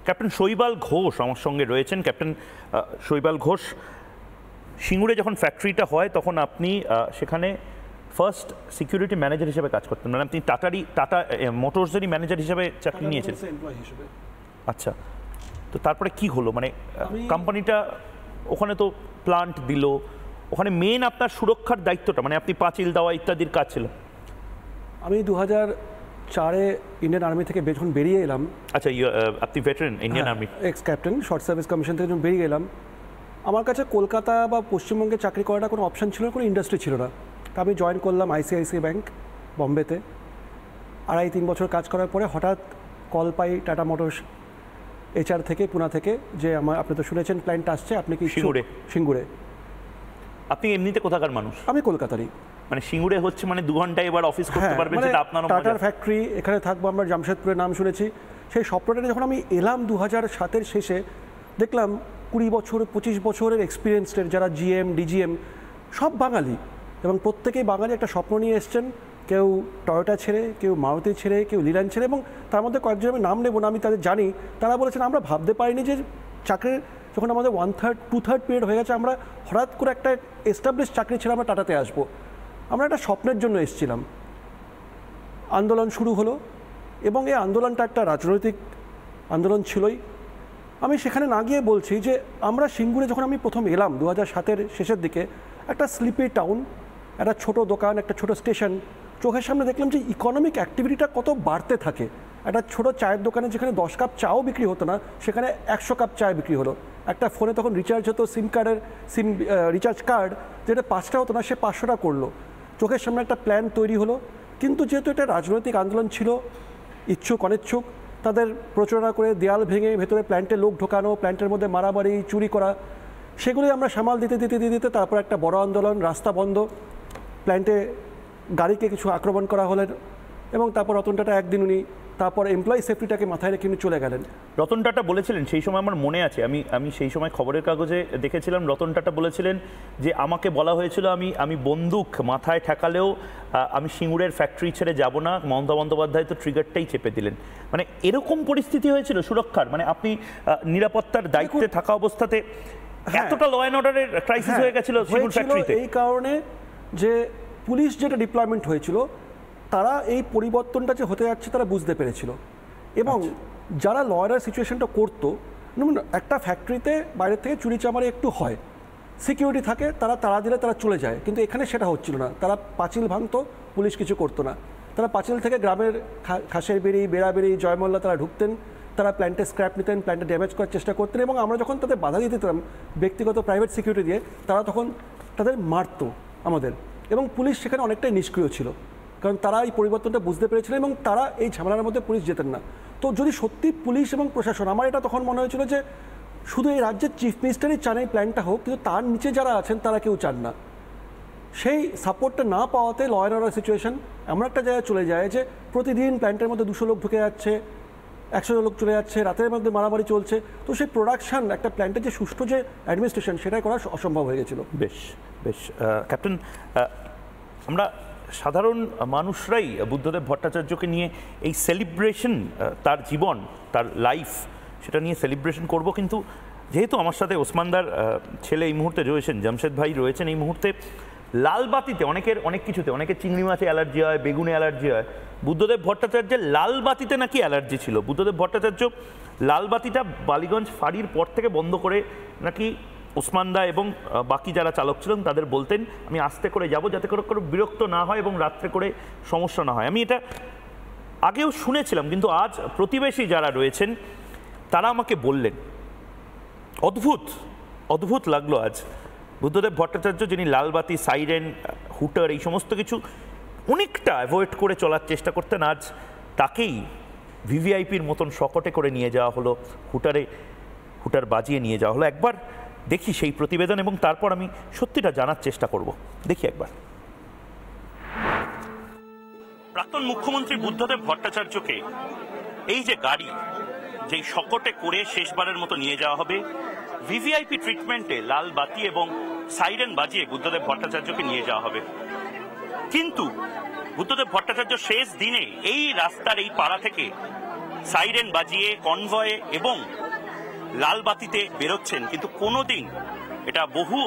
ক্যাপ্টেন শৈবাল ঘোষ আমার সঙ্গে রয়েছেন। ক্যাপ্টেন শৈবাল ঘোষ, সিঙ্গুরে যখন ফ্যাক্টরিটা হয় তখন আপনি সেখানে ফার্স্ট সিকিউরিটি ম্যানেজার হিসেবে কাজ করতেন, মানে আপনি টাটা মোটরসেরই ম্যানেজার হিসেবে চাকরি নিয়েছেন। আচ্ছা, তো তারপরে কি হলো? মানে কোম্পানিটা ওখানে তো প্লান্ট দিল, ওখানে মেন আপনার সুরক্ষার দায়িত্বটা, মানে আপনি পাঁচিল দেওয়া ইত্যাদির কাজ ছিল। আমি 2004-এ ইন্ডিয়ান আর্মি থেকে যখন বেরিয়ে এলাম। আচ্ছা, আপনি veteran Indian army, x captain, short service commission থেকে যখন বেরিয়ে এলাম, আমার কাছে কলকাতা বা পশ্চিমবঙ্গে চাকরি করাটা কোনো অপশান ছিল না, কোনো ইন্ডাস্ট্রি ছিল না। তা আমি জয়েন করলাম আইসিআইসিআই ব্যাংক বম্বেতে। 2.5-3 বছর কাজ করার পরে হঠাৎ কল পাই টাটা মোটরস HR থেকে, পুনা থেকে, যে আপনি তো শুনেছেন প্ল্যান্ট আসছে, আপনি কি সিঙ্গুরে। আপনি এমনিতে কোথাকার মানুষ? আমি কলকাতারই। মানে সিঙ্গুরে হচ্ছে মানে 2 ঘন্টায় এবার অফিস করতে পারবেন, সেটা আপনারও মজা। টাটার ফ্যাক্টরি, এখানে থাকবো আমরা, জামশেদপুরের নাম শুনেছি। সেই স্বপ্নটা যখন আমি এলাম 2007-এর শেষে, দেখলাম 20 বছর 25 বছরের এক্সপিরিয়েন্সের যারা GM DGM সব বাঙালি, এবং প্রত্যেকেই বাঙালি একটা স্বপ্ন নিয়ে এসছেন। কেউ টয়োটা ছেড়ে, কেউ মারুতি ছেড়ে, কেউ লিলান ছেড়ে, এবং তার মধ্যে কয়েকজন আমি নাম নেব না, আমি তাদের জানি। তারা বলেছেন আমরা ভাবতে পারিনি যে চাকরির যখন আমাদের 1/3 2/3 পিরিয়ড হয়ে গেছে, আমরা হঠাৎ করে একটা এস্টাবলিশ চাকরি ছেড়ে আমরা টাটাতে আসবো। আমরা একটা স্বপ্নের জন্য এসেছিলাম। আন্দোলন শুরু হলো, এবং এই আন্দোলনটা একটা রাজনৈতিক আন্দোলন ছিলই। আমি সেখানে না গিয়ে বলছি যে আমরা সিঙ্গুরে যখন আমি প্রথম এলাম 2007-এর শেষের দিকে, একটা স্লিপি টাউন, একটা ছোট দোকান, একটা ছোট স্টেশন, চোখের সামনে দেখলাম যে ইকোনমিক অ্যাক্টিভিটিটা কত বাড়তে থাকে। একটা ছোট চায়ের দোকানে যেখানে 10 কাপ চাও বিক্রি হতো না, সেখানে 100 কাপ চা বিক্রি হলো। একটা ফোনে তখন রিচার্জ হতো, সিম রিচার্জ কার্ড, যেটা 5টা হতো না, সে 500টা করলো। চোখের সামনে একটা প্ল্যান তৈরি হলো। কিন্তু যেহেতু এটা রাজনৈতিক আন্দোলন ছিল, ইচ্ছুক অনিচ্ছুক, তাদের প্রচারণা করে দেয়াল ভেঙে ভেতরে প্ল্যান্টে লোক ঢোকানো, প্ল্যান্টের মধ্যে মারামারি, চুরি করা, সেগুলোই আমরা সামাল দিতে দিতে দিতে দিতে তারপর একটা বড় আন্দোলন, রাস্তা বন্ধ, প্ল্যান্টে গাড়িকে কিছু আক্রমণ করা হলেন, এবং তারপর রতন টাটা একদিন উনি তারপর এমপ্লয়ি সেফটিটাকে মাথায় রেখে উনি চলে গেলেন। রতন টাটা বলেছিলেন, সেই সময় আমার মনে আছে, আমি সেই সময় খবরের কাগজে দেখেছিলাম, রতন টাটা বলেছিলেন যে আমাকে বলা হয়েছিল আমি বন্দুক মাথায় ঠেকালেও আমি সিঙ্গুরের ফ্যাক্টরি ছেড়ে যাব না, মমতা বন্দ্যোপাধ্যায় তো ট্রিগারটাই চেপে দিলেন। মানে এরকম পরিস্থিতি হয়েছিল সুরক্ষার, মানে আপনি নিরাপত্তার দায়িত্বে থাকা অবস্থাতে এতটা ল অ্যান্ড অর্ডারের ক্রাইসিস হয়ে গেছিল সিঙ্গুর ফ্যাক্টরিতে। এই কারণে যে পুলিশ যেটা ডিপ্লয়মেন্ট হয়েছিল, তারা এই পরিবর্তনটা যে হতে যাচ্ছে তারা বুঝতে পেরেছিল, এবং যারা ল অ্যান্ড সিচুয়েশনটা করতো, একটা ফ্যাক্টরিতে বাইরে থেকে চুরি চামারি একটু হয়, সিকিউরিটি থাকে, তারা তাড়া দিলে তারা চলে যায়, কিন্তু এখানে সেটা হচ্ছিল না। তারা পাঁচিল ভাঙতো, পুলিশ কিছু করতো না। তারা পাঁচিল থেকে গ্রামের খাসের বেরি, বেড়াবেড়ি, জয়মল্লা তারা ঢুকতেন, তারা প্ল্যান্টে স্ক্র্যাপ নিতেন, প্ল্যান্টে ড্যামেজ করার চেষ্টা করতেন, এবং আমরা যখন তাদের বাধা দিয়ে দিতাম ব্যক্তিগত প্রাইভেট সিকিউরিটি দিয়ে, তারা তখন তাদের মারতো আমাদের, এবং পুলিশ সেখানে অনেকটাই নিষ্ক্রিয় ছিল, কারণ তারা এই পরিবর্তনটা বুঝতে পেরেছিল এবং তারা এই ঝামেলার মধ্যে পুলিশ যেতেন না। তো যদি সত্যি পুলিশ এবং প্রশাসন, আমার এটা তখন মনে হয়েছিল যে শুধু এই রাজ্যের চিফ মিনিস্টারই চান এই প্ল্যানটা হোক, কিন্তু তার নিচে যারা আছেন তারা কেউ চান না। সেই সাপোর্টটা না পাওয়াতে ল অ্যান্ড অর্ডার সিচুয়েশন এমন একটা জায়গায় চলে যায় যে প্রতিদিন প্ল্যান্টের মধ্যে 200 লোক ঢুকে যাচ্ছে, 100 লোক চলে যাচ্ছে, রাতের মধ্যে মারামারি চলছে। তো সেই প্রোডাকশন, একটা প্ল্যান্টের যে সুষ্ঠু যে অ্যাডমিনিস্ট্রেশন, সেটাই করা অসম্ভব হয়ে গেছিল। বেশ বেশ ক্যাপ্টেন, আমরা সাধারণ মানুষরাই বুদ্ধদেব ভট্টাচার্যকে নিয়ে এই সেলিব্রেশন, তার জীবন, তার লাইফ, সেটা নিয়ে সেলিব্রেশন করব, কিন্তু যেহেতু আমার সাথে ওসমানদার ছেলে এই মুহূর্তে রয়েছেন, জামশেদ ভাই রয়েছেন এই মুহূর্তে, লালবাতিতে অনেক কিছুতে, অনেকের চিংড়ি মাছে অ্যালার্জি হয়, বেগুনে অ্যালার্জি হয়, বুদ্ধদেব ভট্টাচার্যের লালবাতিতে নাকি অ্যালার্জি ছিল। বুদ্ধদেব ভট্টাচার্য লালবাতিটা বালিগঞ্জ ফাঁড়ির পর থেকে বন্ধ করে নাকি ওসমানদা এবং বাকি যারা চালক ছিলেন তাদের বলতেন আমি আস্তে করে যাব, যাতে করে বিরক্ত না হয় এবং রাত্রে করে সমস্যা না হয়। আমি এটা আগেও শুনেছিলাম, কিন্তু আজ প্রতিবেশী যারা রয়েছেন তারা আমাকে বললেন, অদ্ভুত লাগলো আজ। বুদ্ধদেব ভট্টাচার্য, যিনি লালবাতি, সাইরেন, হুটার, এই সমস্ত কিছু অনেকটা অ্যাভয়েড করে চলার চেষ্টা করতেন, আজ তাকেই ভিভিআইপির মতন শকটে করে নিয়ে যাওয়া হলো, হুটার বাজিয়ে নিয়ে যাওয়া হলো। একবার দেখি সেই প্রতিবেদন এবং তারপর আমি সত্যিটা জানার চেষ্টা করব। দেখি একবার। প্রাক্তন মুখ্যমন্ত্রী বুদ্ধদেব ভট্টাচার্যকে এই যে গাড়ি, যেই শকটে করে শেষবারের মতো নিয়ে যাওয়া হবে, ভিভিআইপি ট্রিটমেন্টে লাল বাতি এবং সাইরেন বাজিয়ে বুদ্ধদেব ভট্টাচার্যকে নিয়ে যাওয়া হবে। কিন্তু বুদ্ধদেব ভট্টাচার্য শেষ দিনে এই রাস্তার এই পাড়া থেকে সাইরেন বাজিয়ে, কনভয়ে এবং লাল বাতিতে বেরোচ্ছেন, কিন্তু কোনোদিন এটা বহু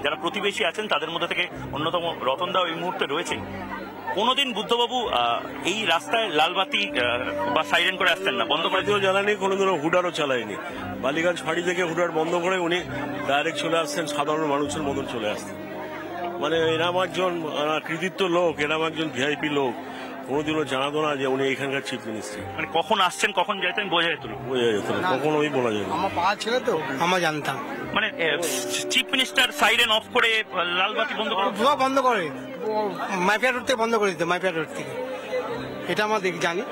যারা প্রতিবেশী আছেন তাদের মধ্যে থেকে অন্যতম রতনদাও এই মুহূর্তে রয়েছে, কোনোদিন বুদ্ধবাবু এই রাস্তায় লালবাতি বা সাইরেন করে আসতেন না, বন্ধ করে দিয়েও জ্বালানি, কোনোদিনও হুডারও চালায়নি। বালিগঞ্জ ফাঁড়ি থেকে হুডার বন্ধ করে উনি ডাইরেক্ট চলে আসতেন, সাধারণ মানুষের মতন চলে আসতেন। মানে এরম একজন কৃতিত্ব লোক, এরম একজন ভিআইপি লোক কোনোদিনও জানাতো না যে উনি এখানকার চিফ মিনিস্টার। মানে কখন আসছেন কখন যেতেন বোঝা যেত না, কখনোই বলা যায় না। আমার পা ছিল তো, আমরা জানতাম। মানে চিফ মিনিস্টার সাইরেন অফ করে লালবাতি বন্ধ করে, ধোয়া বন্ধ করে, মাইপিয়া রোড থেকে বন্ধ করে দিত, মাইপিয়া রোড থেকে, এটা আমরা জানি।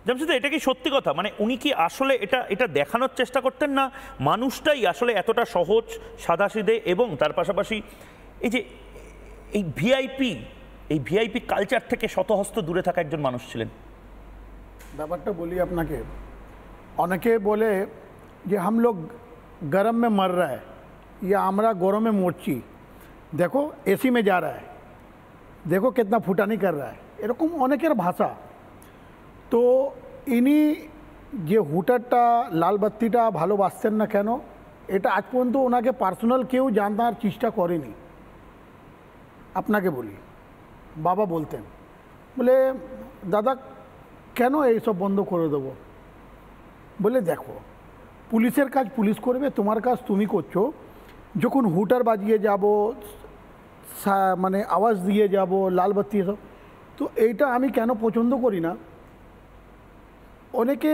জামশেদ, এটা কি সত্যি কথা? মানে উনি কি আসলে এটা দেখানোর চেষ্টা করতেন, না মানুষটাই আসলে এতটা সহজ, সাদাসিধে এবং তার পাশাপাশি এই যে এই ভিআইপি কালচার থেকে শতহস্ত দূরে থাকা একজন মানুষ ছিলেন? ব্যাপারটা বলি আপনাকে, অনেকে বলে যে হাম লোগ গরম মে মর রা হ্যায়, ইয়া আমরা গরমে মরছি, দেখো এসি মে যা রা হ্যায়, দেখো কিতনা ফুটানি কর রা হ্যায়, এরকম অনেকের ভাষা। তো ইনি যে হুটারটা, লালবাতিটা ভালোবাসতেন না কেন, এটা আজ পর্যন্ত ওনাকে পার্সোনাল কেউ জানার চেষ্টা করেনি। আপনাকে বলি, বাবা বলতেন, বলে দাদা কেন এইসব বন্ধ করে দেবো? বলে দেখো, পুলিশের কাজ পুলিশ করবে, তোমার কাজ তুমি করছো। যখন হুটার বাজিয়ে যাব, মানে আওয়াজ দিয়ে যাব, লালবাতি এসব, তো এইটা আমি কেন পছন্দ করি না। অনেকে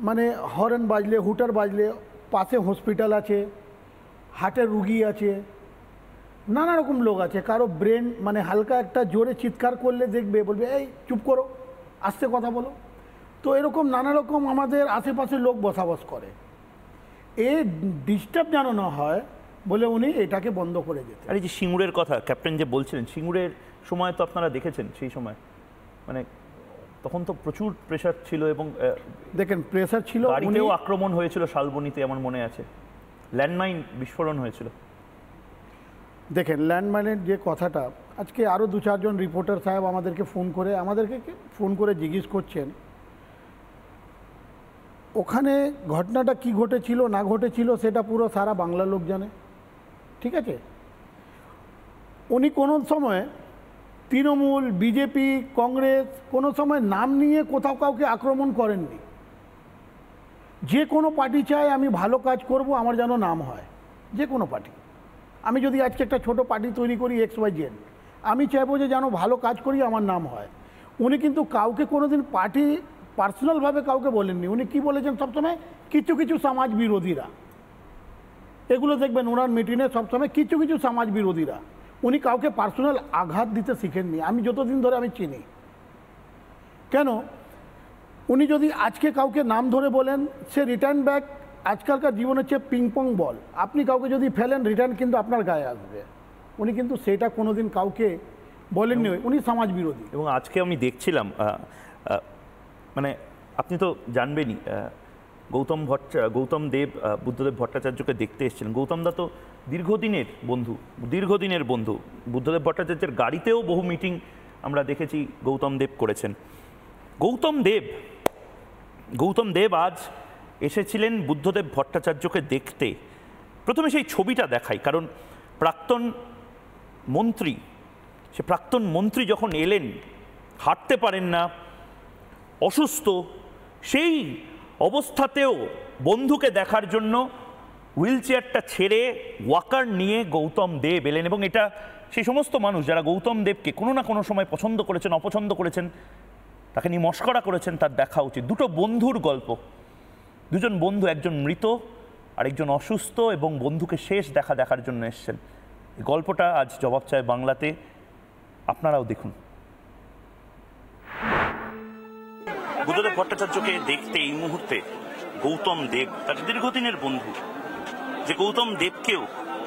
মানে হর্ন বাজলে, হুটার বাজলে, পাশে হসপিটাল আছে, হার্টের রুগী আছে, নানা রকম লোক আছে, কারো ব্রেন মানে হালকা একটা জোরে চিৎকার করলে দেখবে, বলবে এই চুপ করো, আস্তে কথা বলো। তো এরকম নানা রকম আমাদের আশেপাশে লোক বসবাস করে, এ ডিস্টার্ব যেন না হয় বলে উনি এটাকে বন্ধ করে যেতেন। আর এই যে সিঙ্গুরের কথা ক্যাপ্টেন যে বলছিলেন, সিঙ্গুরের সময় তো আপনারা দেখেছেন, সেই সময় মানে তখন তো প্রচুর প্রেশার ছিল এবং দেখেন প্রেশার ছিল, গাড়িতেও আক্রমণ হয়েছিল শালবনীতে, আমার মনে আছে ল্যান্ডমাইন বিস্ফোরণ হয়েছিল। দেখেন ল্যান্ডমাইনের যে কথাটা, আজকে আরও 2-4 জন রিপোর্টার সাহেব আমাদেরকে ফোন করে জিজ্ঞেস করছেন ওখানে ঘটনাটা কি ঘটেছিল না ঘটেছিল সেটা পুরো সারা বাংলার লোক জানে, ঠিক আছে। উনি কোনো সময় তৃণমূল, বিজেপি, কংগ্রেস কোনো সময় নাম নিয়ে কোথাও কাউকে আক্রমণ করেননি। যে কোনো পার্টি চায় আমি ভালো কাজ করব, আমার যেন নাম হয়, যে কোনো পার্টি। আমি যদি আজকে একটা ছোট পার্টি তৈরি করি XYZ, আমি চাইবো যে যেন ভালো কাজ করি, আমার নাম হয়। উনি কিন্তু কাউকে কোনোদিন পার্টি পার্সোনালভাবে কাউকে বলেননি। উনি কি বলেছেন সবসময়, কিছু কিছু সমাজ বিরোধীরা, এগুলো দেখবেন ওনার মিটিংয়ে সবসময় কিছু কিছু সমাজ বিরোধীরা। উনি কাউকে পার্সোনাল আঘাত দিতে শিখেননি, আমি যতদিন ধরে আমি চিনি। কেন, উনি যদি আজকে কাউকে নাম ধরে বলেন, সে রিটার্ন ব্যাক, আজকালকার জীবন হচ্ছে পিংপং বল, আপনি কাউকে যদি ফেলেন রিটার্ন কিন্তু আপনার গায়ে আসবে। উনি কিন্তু সেটা কোনোদিন কাউকে বলেননি, উনি সমাজ বিরোধী। এবং আজকে আমি দেখছিলাম মানে আপনি তো জানবেনই, গৌতম দেব বুদ্ধদেব ভট্টাচার্যকে দেখতে এসেছিলেন। গৌতম দা তো দীর্ঘদিনের বন্ধু। বুদ্ধদেব ভট্টাচার্যের গাড়িতেও বহু মিটিং আমরা দেখেছি গৌতম দেব করেছেন। গৌতম দেব আজ এসেছিলেন বুদ্ধদেব ভট্টাচার্যকে দেখতে। প্রথমে সেই ছবিটা দেখাই, কারণ প্রাক্তন মন্ত্রী যখন এলেন, হাঁটতে পারেন না, অসুস্থ, সেই অবস্থাতেও বন্ধুকে দেখার জন্য হুইল চেয়ারটা ছেড়ে ওয়াকার নিয়ে গৌতম দেব এলেন। এবং এটা সেই সমস্ত মানুষ যারা গৌতম দেবকে কোনো না কোনো সময় পছন্দ করেছেন, অপছন্দ করেছেন, তাকে নিয়ে মস্করা করেছেন, তার দেখা উচিত। দুটো বন্ধুর গল্প, দুজন বন্ধু, একজন মৃত আর একজন অসুস্থ, এবং বন্ধুকে শেষ দেখার জন্য এসছেন। এই গল্পটা আজ জবাব চায় বাংলাতে, আপনারাও দেখুন। বুদ্ধদেব ভট্টাচার্যকে দেখতে এই মুহূর্তে গৌতম দেব, তার দীর্ঘদিনের বন্ধু, যে গৌতম দেবকেও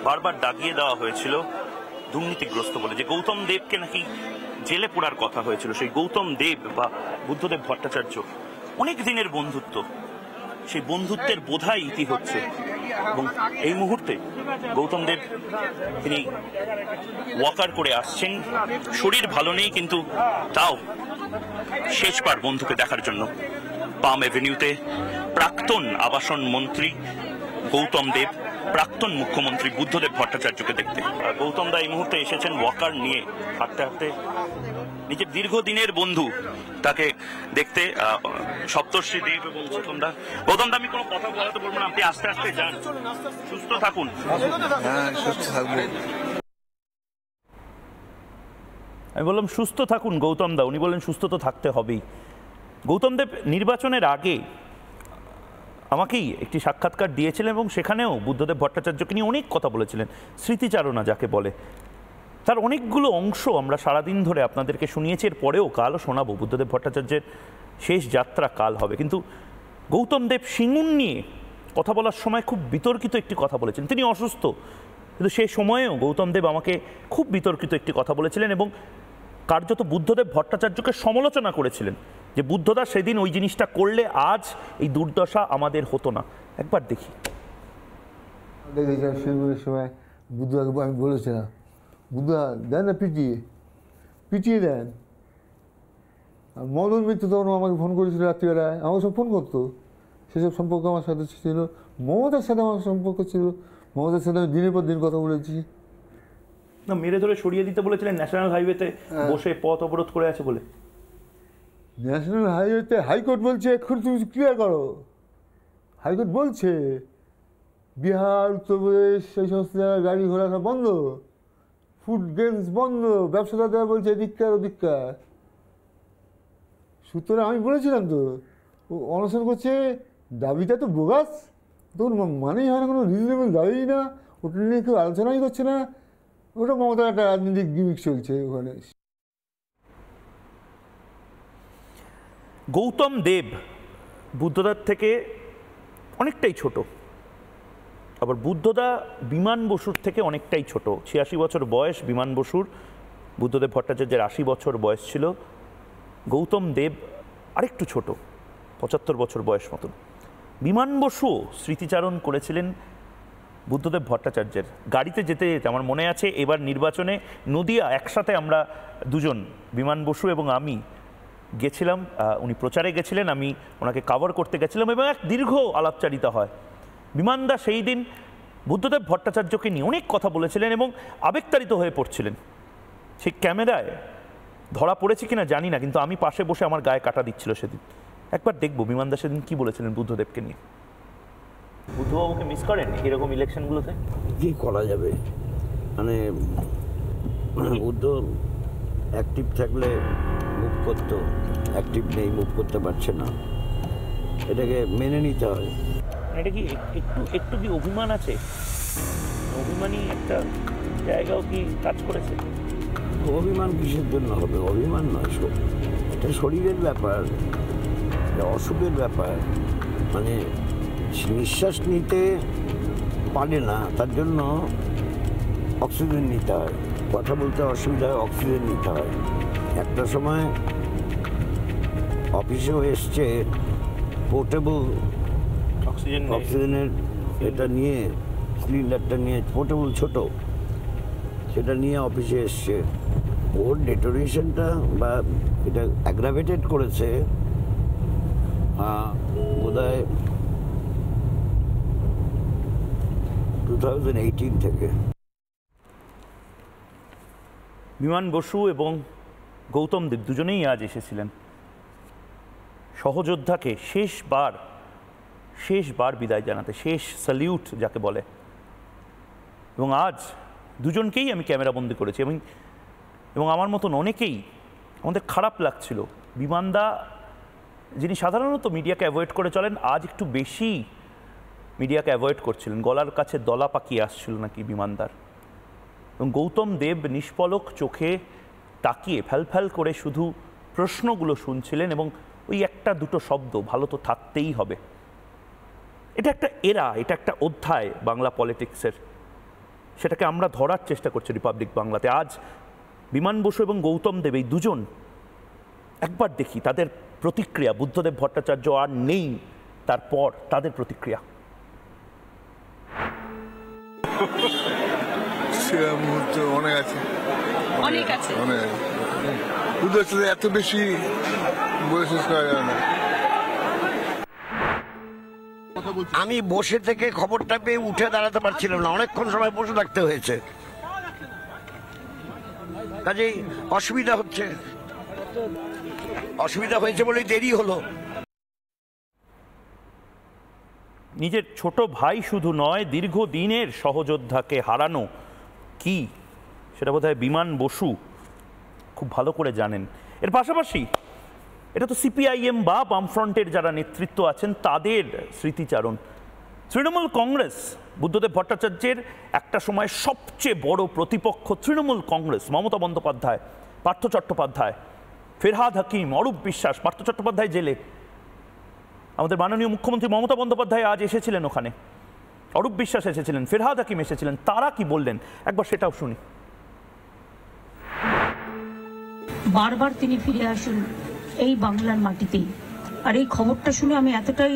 বারবার দাগিয়ে দেওয়া হয়েছিল দুর্নীতিগ্রস্ত বলে, যে গৌতম দেবকে নাকি জেলে পোড়ার কথা হয়েছিল, সেই গৌতম দেব বা বুদ্ধদেব ভট্টাচার্য অনেক দিনের বন্ধুত্ব, সেই বন্ধুত্বের বোধহয় ইতি হচ্ছে। এবং এই মুহূর্তে গৌতম দেব তিনি ওয়াকার করে আসছেন, শরীর ভালো নেই, কিন্তু তাও শেষবার বন্ধুকে দেখার জন্য পাম এভিনিউতে প্রাক্তন আবাসন মন্ত্রী গৌতম দেব, প্রাক্তন মুখ্যমন্ত্রী বুদ্ধদেব ভট্টাচার্যকে দেখতে। গৌতম দা এই মুহূর্তে এসেছেন ওয়াকার নিয়ে, হাঁটতে হাঁটতে, নিজের দীর্ঘদিনের বন্ধু তাকে দেখতে। সপ্তর্ষি দেব এবং গৌতম দা, আমি কোনো কথা বলাতে বলবো না, আপনি আস্তে আস্তে যান, সুস্থ থাকুন। আমি বললাম সুস্থ থাকুন গৌতম দা, উনি বললেন সুস্থ তো থাকতে হবেই। গৌতম দেব নির্বাচনের আগে আমাকেই একটি সাক্ষাৎকার দিয়েছিলেন এবং সেখানেও বুদ্ধদেব ভট্টাচার্যকে নিয়ে অনেক কথা বলেছিলেন, স্মৃতিচারণা যাকে বলে। তার অনেকগুলো অংশ আমরা সারাদিন ধরে আপনাদেরকে শুনিয়েছি, এর পরেও কালও শোনাবো। বুদ্ধদেব ভট্টাচার্যের শেষ যাত্রা কাল হবে। কিন্তু গৌতম দেব সিঙ্গুর নিয়ে কথা বলার সময় খুব বিতর্কিত একটি কথা বলেছেন। তিনি অসুস্থ, কিন্তু সেই সময়েও গৌতম দেব আমাকে খুব বিতর্কিত একটি কথা বলেছিলেন এবং কার্যত বুদ্ধদেব ভট্টাচার্যকে সমালোচনা করেছিলেন, যে বুদ্ধদা সেদিন ওই জিনিসটা করলে আজ এই দুর্দশা আমাদের হতো না। একবার দেখি। সময় বুদ্ধদাকে আমি বলেছিলাম, বুদ্ধা দেন না পিটিয়ে দেন। আর মদন মিত্র তখন আমাকে ফোন করেছিল রাত্রিবেলায়, আমাকে সব ফোন করতো, সেসব সম্পর্ক আমার সাথে ছিল। মমতার সাথে আমার সম্পর্ক ছিল, মমতার সাথে আমি দিনের পর দিন কথা বলেছি। না, মেরে ধরে সরিয়ে দিতে বলেছিলেন ন্যাশনাল হাইওয়েতে বসে পথ অবরোধ করে আছে বলে। ন্যাশনাল হাইওয়েতে হাইকোর্ট বলছে এক্ষুনি তুমি ক্লিয়ার করো, হাইকোর্ট বলছে বিহার, উত্তরপ্রদেশ, সেই সমস্ত জায়গায় গাড়ি ঘোড়া সব বন্ধ, ফুড গেমস বন্ধ, ব্যবসাদাররা বলছে এদিককার ওদিককার। সুতরাং আমি বলেছিলাম তো, অনশন করছে, দাবিটা তো বোগাস, তখন মানেই হয় না, কোনো রিজনেবল দাবি না, ওটা নিয়ে কেউ আলোচনাই করছে না। ওটা মমতার একটা রাজনৈতিক গিমিক চলছে ওখানে। গৌতম দেব বুদ্ধদার থেকে অনেকটাই ছোট, আবার বুদ্ধদা বিমান বসুর থেকে অনেকটাই ছোট। 86 বছর বয়স বিমান বসুর, বুদ্ধদেব ভট্টাচার্যের 80 বছর বয়স ছিল। গৌতম দেব আরেকটু ছোট, 75 বছর বয়স মতন। বিমান বসুও স্মৃতিচারণ করেছিলেন বুদ্ধদেব ভট্টাচার্যের। গাড়িতে যেতে যেতে আমার মনে আছে এবার নির্বাচনে নদিয়া একসাথে আমরা দুজন, বিমান বসু এবং আমি গেছিলাম, উনি প্রচারে গেছিলেন, আমি ওনাকে কাভার করতে গেছিলাম এবং এক দীর্ঘ আলাপচারিতা হয়। বিমানদা সেই দিন বুদ্ধদেব ভট্টাচার্যকে নিয়ে অনেক কথা বলেছিলেন এবং আবেগতাড়িত হয়ে পড়ছিলেন। সেই ক্যামেরায় ধরা পড়েছে কিনা জানি না, কিন্তু আমি পাশে বসে আমার গায়ে কাটা দিচ্ছিল সেদিন। একবার দেখবো বিমানদা সেদিন কি বলেছিলেন বুদ্ধদেবকে নিয়ে। বুদ্ধবাবুকে মিস করেন এরকম ইলেকশনগুলোতে? কি করা যাবে, মানে বুদ্ধ অ্যাক্টিভ থাকলে মুভ করতো, অ্যাক্টিভ নেই, মুভ করতে পারছে না, এটাকে মেনে নিতে হয়। এটা কি একটু কি অভিমান আছে? অভিমানী একটা জায়গাও কি কাজ করেছে? অভিমান কিসের জন্য হবে? অভিমান নয়, এটা শরীরের ব্যাপার, অসুখের ব্যাপার। মানে নিঃশ্বাস নিতে পারে না, তার জন্য অক্সিজেন নিতে হয়, কথা বলতে অসুবিধা হয়, অক্সিজেন নিতে হয়। একটা সময় অফিসেও এসছে পোর্টেবল অক্সিজেনের এটা নিয়ে, সিলিন্ডারটা নিয়ে, পোর্টেবল ছোট, সেটা নিয়ে অফিসে এসছে। ওর ডেটোরেশনটা বা এটা অ্যাগ্রাভেটেড করেছে বোধহয় 2018 থেকে। বিমান বসু এবং গৌতম দেব দুজনেই আজ এসেছিলেন সহযোদ্ধাকে শেষবার বিদায় জানাতে, শেষ স্যালিউট যাকে বলে। এবং আজ দুজনকেই আমি ক্যামেরাবন্দি করেছি এবং আমার মতন অনেকেই আমাদের খারাপ লাগছিল। বিমানদা যিনি সাধারণত মিডিয়াকে অ্যাভয়েড করে চলেন, আজ একটু বেশি মিডিয়াকে অ্যাভয়েড করছিলেন, গলার কাছে দলা পাকিয়ে আসছিল নাকি বিমানদার। এবং গৌতম দেব নিষ্পলক চোখে তাকিয়ে ফ্যাল করে শুধু প্রশ্নগুলো শুনছিলেন এবং ওই একটা দুটো শব্দ, ভালো তো থাকতেই হবে। এটা একটা এরা, এটা একটা অধ্যায় বাংলা পলিটিক্সের, সেটাকে আমরা ধরার চেষ্টা করছি রিপাবলিক বাংলাতে। আজ বিমান বসু এবং গৌতম দেব এই দুজন, একবার দেখি তাদের প্রতিক্রিয়া। বুদ্ধদেব ভট্টাচার্য আর নেই, তারপর তাদের প্রতিক্রিয়া। মুহূর্ত অনেক আছে, অনেক আছে, এত বেশি বলে শেষ করা যাবে না। আমি বসে থেকে খবরটা পেয়ে উঠে দাঁড়াতে পারছিলাম না, অনেকক্ষণ সময় বসে থাকতে হয়েছে, কাজেই অসুবিধা হয়েছে বলেই দেরি হলো। নিজের ছোট ভাই শুধু নয়, দীর্ঘদিনের সহযোদ্ধাকে হারানো কি সেটা বোধহয় বিমান বসু খুব ভালো করে জানেন। এর পাশাপাশি এটা তো সিপিআইএম বা বামফ্রন্টের যারা নেতৃত্ব আছেন তাদের স্মৃতিচারণ। তৃণমূল কংগ্রেস, বুদ্ধদেব ভট্টাচার্যের একটা সময় সবচেয়ে বড় প্রতিপক্ষ তৃণমূল কংগ্রেস, মমতা বন্দ্যোপাধ্যায়, পার্থ চট্টোপাধ্যায়, ফেরহাদ হাকিম, অরূপ বিশ্বাস। পার্থ চট্টোপাধ্যায় জেলে, আমাদের মাননীয় মুখ্যমন্ত্রী মমতা বন্দ্যোপাধ্যায় আজ এসেছিলেন ওখানে, অরূপ বিশ্বাস এসেছিলেন, ফেরহাদ হাকিম এসেছিলেন। তারা কি বললেন একবার সেটাও শুনি। বারবার তিনি ফিরে আসুন এই বাংলার মাটিতেই। আর এই খবরটা শুনে আমি এতটাই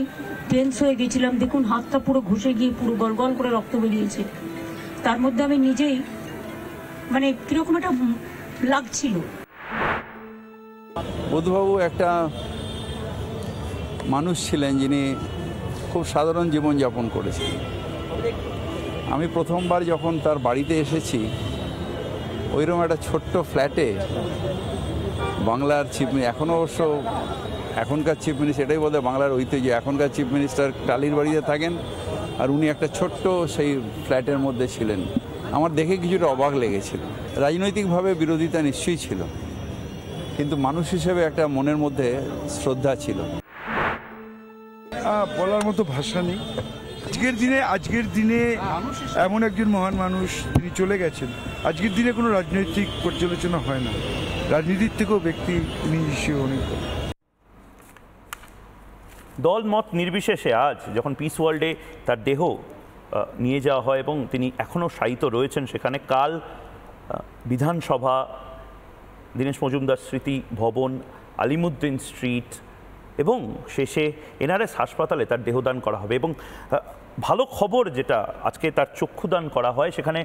টেন্স হয়ে গেছিলাম, দেখুন হাতটা পুরো ঘষে গিয়ে পুরো গলগল করে রক্ত বেরিয়েছে। তার মধ্যে আমি নিজেই মানে কিরকম একটা লাগছিল। বুদ্ধবাবু একটা মানুষ ছিলেন যিনি খুব সাধারণ জীবনযাপন করেছিলেন। আমি প্রথমবার যখন তার বাড়িতে এসেছি, ওইরকম একটা ছোট্ট ফ্ল্যাটে বাংলার চিফ, এখনও অবশ্য এখনকার চিফ মিনিস্টার, এটাই বোধহয় বাংলার ঐতিহ্য, এখনকার চিফ মিনিস্টার টালির বাড়িতে থাকেন আর উনি একটা ছোট্ট সেই ফ্ল্যাটের মধ্যে ছিলেন। আমার দেখে কিছুটা অবাক লেগেছিল। রাজনৈতিকভাবে বিরোধিতা নিশ্চয়ই ছিল, কিন্তু মানুষ হিসেবে একটা মনের মধ্যে শ্রদ্ধা ছিল। বলার মতো ভাষা নেই। আজকের দিনে এমন একজন মহান মানুষ তিনি চলে গেছেন। আজকের দিনে কোনো রাজনৈতিক পর্যালোচনা হয় না, রাজনীতির থেকেও ব্যক্তি নিজস্ব অনেক। দল মত নির্বিশেষে আজ যখন পিস ওয়ার্ল্ডে তার দেহ নিয়ে যাওয়া হয় এবং তিনি এখনও শায়িত রয়েছেন সেখানে, কাল বিধানসভা, দীনেশ মজুমদার স্মৃতি ভবন, আলিমুদ্দিন স্ট্রিট এবং শেষে এনআরএস হাসপাতালে তার দেহদান করা হবে। এবং ভালো খবর যেটা আজকে তার চক্ষুদান করা হয়, সেখানে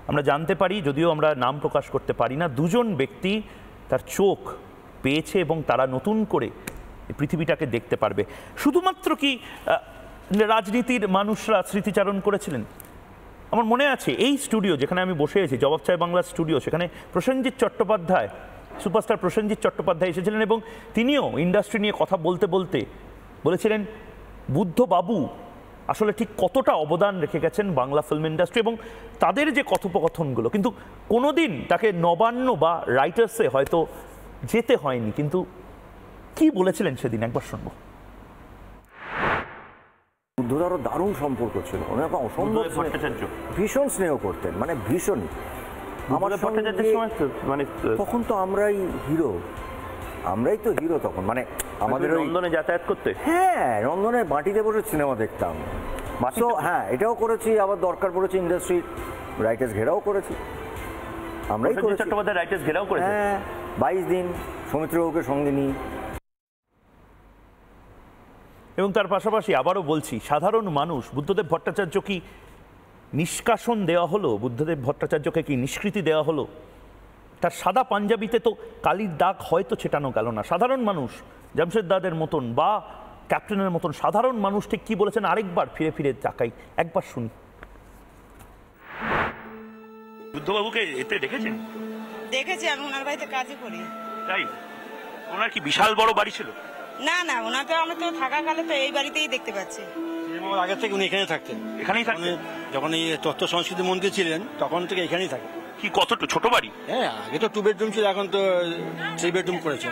আমরা জানতে পারি, যদিও আমরা নাম প্রকাশ করতে পারি না, দুজন ব্যক্তি তার চোখ পেয়েছে এবং তারা নতুন করে পৃথিবীটাকে দেখতে পারবে। শুধুমাত্র কি রাজনীতির মানুষরা স্মৃতিচারণ করেছিলেন? আমার মনে আছে এই স্টুডিও যেখানে আমি বসে আছি, জবাব চাই বাংলা স্টুডিও, সেখানে প্রসেনজিৎ চট্টোপাধ্যায়, সুপারস্টার প্রসেনজিৎ চট্টোপাধ্যায় এসেছিলেন এবং তিনিও ইন্ডাস্ট্রি নিয়ে কথা বলতে বলতে বলেছিলেন বুদ্ধবাবু আসলে ঠিক কতটা অবদান রেখে গেছেন বাংলা ফিল্ম ইন্ডাস্ট্রি এবং তাদের যে কথোপকথনগুলো। কিন্তু কোনোদিন তাকে নবান্ন বা রাইটার্সে হয়তো যেতে হয়নি, কিন্তু কি বলেছিলেন সেদিন একবার শুনবো। বুদ্ধদারও দারুণ সম্পর্ক ছিল, ওনাকে অসম্ভব ভীষণ স্নেহ করতেন, মানে ভীষণ। আমার মানে তখন তো আমরাই হিরো, আমরাই তো হিরো তখন, মানে আমাদের লন্ডনে যাতায়াত করতে, হ্যাঁ লন্ডনে মাটিতে বসে সিনেমা দেখতাম। তো হ্যাঁ এটাও করেছি, আবার দরকার পড়েছে ইন্ডাস্ট্রি রাইটার্স ঘেরাও করেছি, আমরাই করেছি। চট্টোপাধ্যায় রাইটার্স ঘেরাও করেছে, হ্যাঁ 22 দিন সৌমিত্রবাবুকে সঙ্গে নিই। এবং তার পাশাপাশি আবারও বলছি, সাধারণ মানুষ, বুদ্ধদেব ভট্টাচার্য কি নিষ্কাশন দেওয়া হলো? বুদ্ধদেব ভট্টাচার্যকে কি নিষ্কৃতি দেওয়া হলো? তার সাদা পাঞ্জাবিতে তো কালির দাগ হয়তো ছেটানো গেল না। সাধারণ মানুষ জামশেদ দাদের মতন বা ক্যাপ্টেনের মতন সাধারণ মানুষ ঠিক কি বলেছেন আরেকবার ফিরে ফিরে তাকাই, একবার শুনি। বুদ্ধবাবুকে এতে দেখেছেন? দেখেছি, আমি ওনার বাড়িতে কাজই করি। তাই? ওনার কি বিশাল বড় বাড়ি ছিল? না না, ওনার তো আমি তো থাকাকালে তো এই বাড়িতেই দেখতে পাচ্ছি। আগে থেকে উনি এখানে থাকতেন, এখানেই থাকতেন। যখন এই তথ্য সংস্কৃতি মন্ত্রী ছিলেন তখন থেকে এখানেই থাকেন। কি কতটা ছোট বাড়ি? হ্যাঁ, আগে তো 2 বেডরুম ছিল, এখন তো 3 বেডরুম করেছে।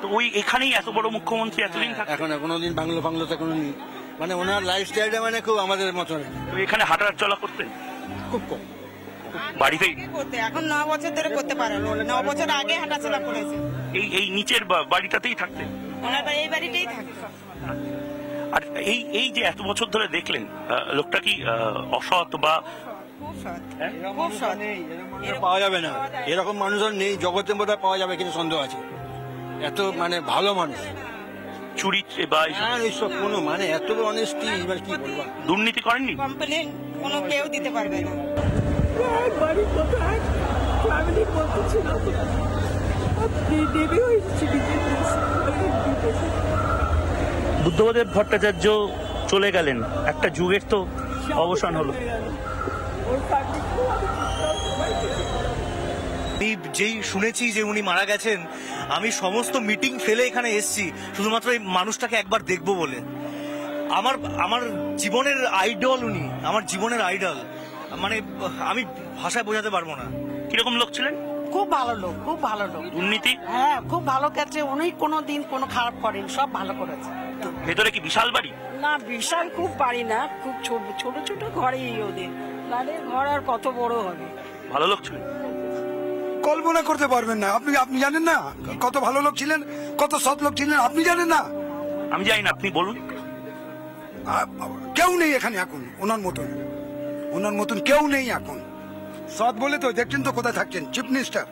তো ওই এখানেই এত বড় মুখ্যমন্ত্রী এতদিন থাকে? এখন কোনোদিন বাংলোতে কোনো নেই, মানে ওনার লাইফস্টাইলটা মানে খুব আমাদের মতন। তো এখানে হাঁটার চলা করতেন খুব কম, বাড়িতেই করতে। এখন 9 বছর ধরে করতে পারেন, 9 বছর আগে হাঁটাচলা করেছে। এই নিচের বাড়িটাতেই থাকতেন? ওনার এই বাড়িতেই থাকে। আর এই যে এত বছর ধরে দেখলেন, লোকটা কি অসৎ বা পাওয়া যাবে না, এরকম মানুষ নেই জগতে, বোধহয় পাওয়া যাবে কিন্তু সন্দেহ আছে। এত মানে ভালো মানুষ, চুরি বা এইসব কোনো মানে এত অনেস্টি, এবার কি বলবো। দুর্নীতি করেননি? কমপ্লেন কোনো কেউ দিতে পারবে না। বাড়ি কোথায় ফ্যামিলি বলতেছিল, দেবী হয়েছে বুদ্ধদেব ভট্টাচার্য চলে গেলেন, একটা যুগের তো অবসান হলো। যেই শুনেছি যে উনি মারা গেছেন, আমি সমস্ত মিটিং ফেলে এখানে এসেছি শুধুমাত্র এই মানুষটাকে একবার দেখবো বলে। আমার জীবনের আইডল উনি, আমার জীবনের আইডল, মানে আমি ভাষায় বোঝাতে পারবো না। কিরকম লোক ছিলেন? খুব ভালো লোক, খুব ভালো লোক। দুর্নীতি? হ্যাঁ, খুব ভালো কাছে, উনি কোনো দিন কোনো খারাপ করেন, সব ভালো করেছে। ভেতরে কি বিশাল বাড়ি? না বিশাল খুব বাড়ি না, খুব ছোট ছোট ঘরেই ওদের। তাদের ঘর আর কত বড় হবে। ভালো লোক ছিলেন, কল্পনা করতে পারবেন না। আপনি জানেন না কত ভালো লোক ছিলেন, কত সৎ লোক ছিলেন, আপনি জানেন না? আমি জানি না, আপনি বলুন। কেউ নেই এখানে এখন ওনার মতন কেউ নেই এখন। সৎ বলে তো দেখছেন তো কোথায় থাকছেন, চিফ মিনিস্টার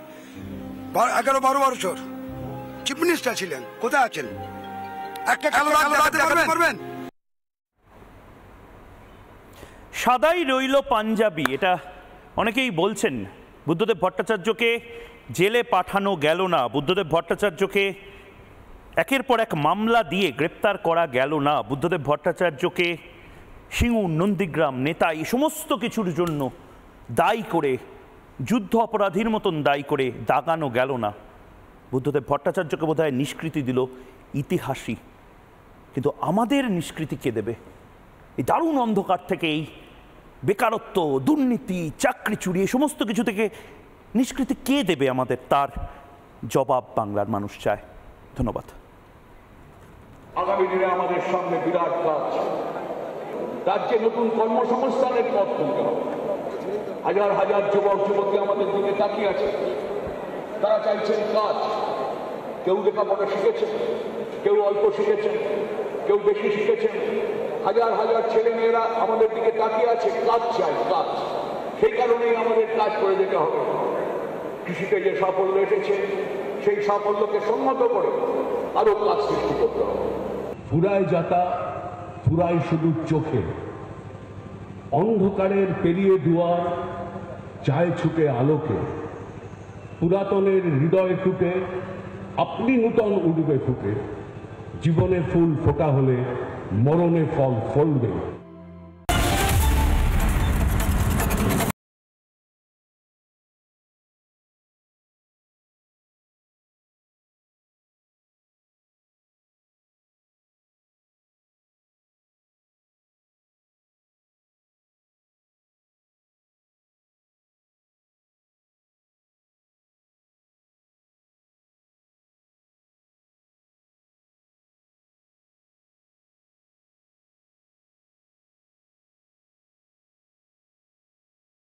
11-12 বছর চিফ মিনিস্টার ছিলেন, কোথায় আছেন? একটা কালো দেখাতে পারবেন? সাদাই রইল পাঞ্জাবি, এটা অনেকেই বলছেন। বুদ্ধদেব ভট্টাচার্যকে জেলে পাঠানো গেল না, বুদ্ধদেব ভট্টাচার্যকে একের পর এক মামলা দিয়ে গ্রেপ্তার করা গেল না, বুদ্ধদেব ভট্টাচার্যকে সিঙ্গুর, নন্দীগ্রাম, নেতা এই সমস্ত কিছুর জন্য দায়ী করে, যুদ্ধ অপরাধীর মতন দায়ী করে দাগানো গেল না। বুদ্ধদেব ভট্টাচার্যকে বোধহয় নিষ্কৃতি দিল ইতিহাসই, কিন্তু আমাদের নিষ্কৃতি কে দেবে? এই দারুণ অন্ধকার থেকে, এই বেকারত্ব, দুর্নীতি, চাকরি চুরি, এই সমস্ত কিছু থেকে নিষ্কৃতি কে দেবে আমাদের? তার জবাব বাংলার মানুষ চায়। ধন্যবাদ। আগামী দিনে আমাদের সামনে বিরাট কাজ, রাজ্যে নতুন কর্মসংস্থানের পথ খুলতে হবে। হাজার হাজার যুবক যুবতী আমাদের দিকে তাকিয়ে আছে, তারা চাইছেন কাজ। কেউ লেখাপড়া শিখেছে, কেউ অল্প শিখেছেন, কেউ বেশি শিখেছেন। হাজার হাজার ছেলে মেয়েরা আমাদের দিকে তাকিয়ে আছে, কাজ চাই, কাজ। সেই কারণেই আমাদের কাজ করে যেতে হবে। কৃষিতে যে সাফল্য এসেছে সেই সাফল্যকে সম্মত করে আরো কাজ সৃষ্টি করতে হবে। ফুরায় যাতা ফুরায় শুধু চোখে, অন্ধকারের পেরিয়ে দুয়ার চায় ছুটে আলোকে, পুরাতনের হৃদয় টুটে আপনি নূতন উঠবে ফুটে, জীবনে ফুল ফোটা হলে মরণে ফল ফলবে।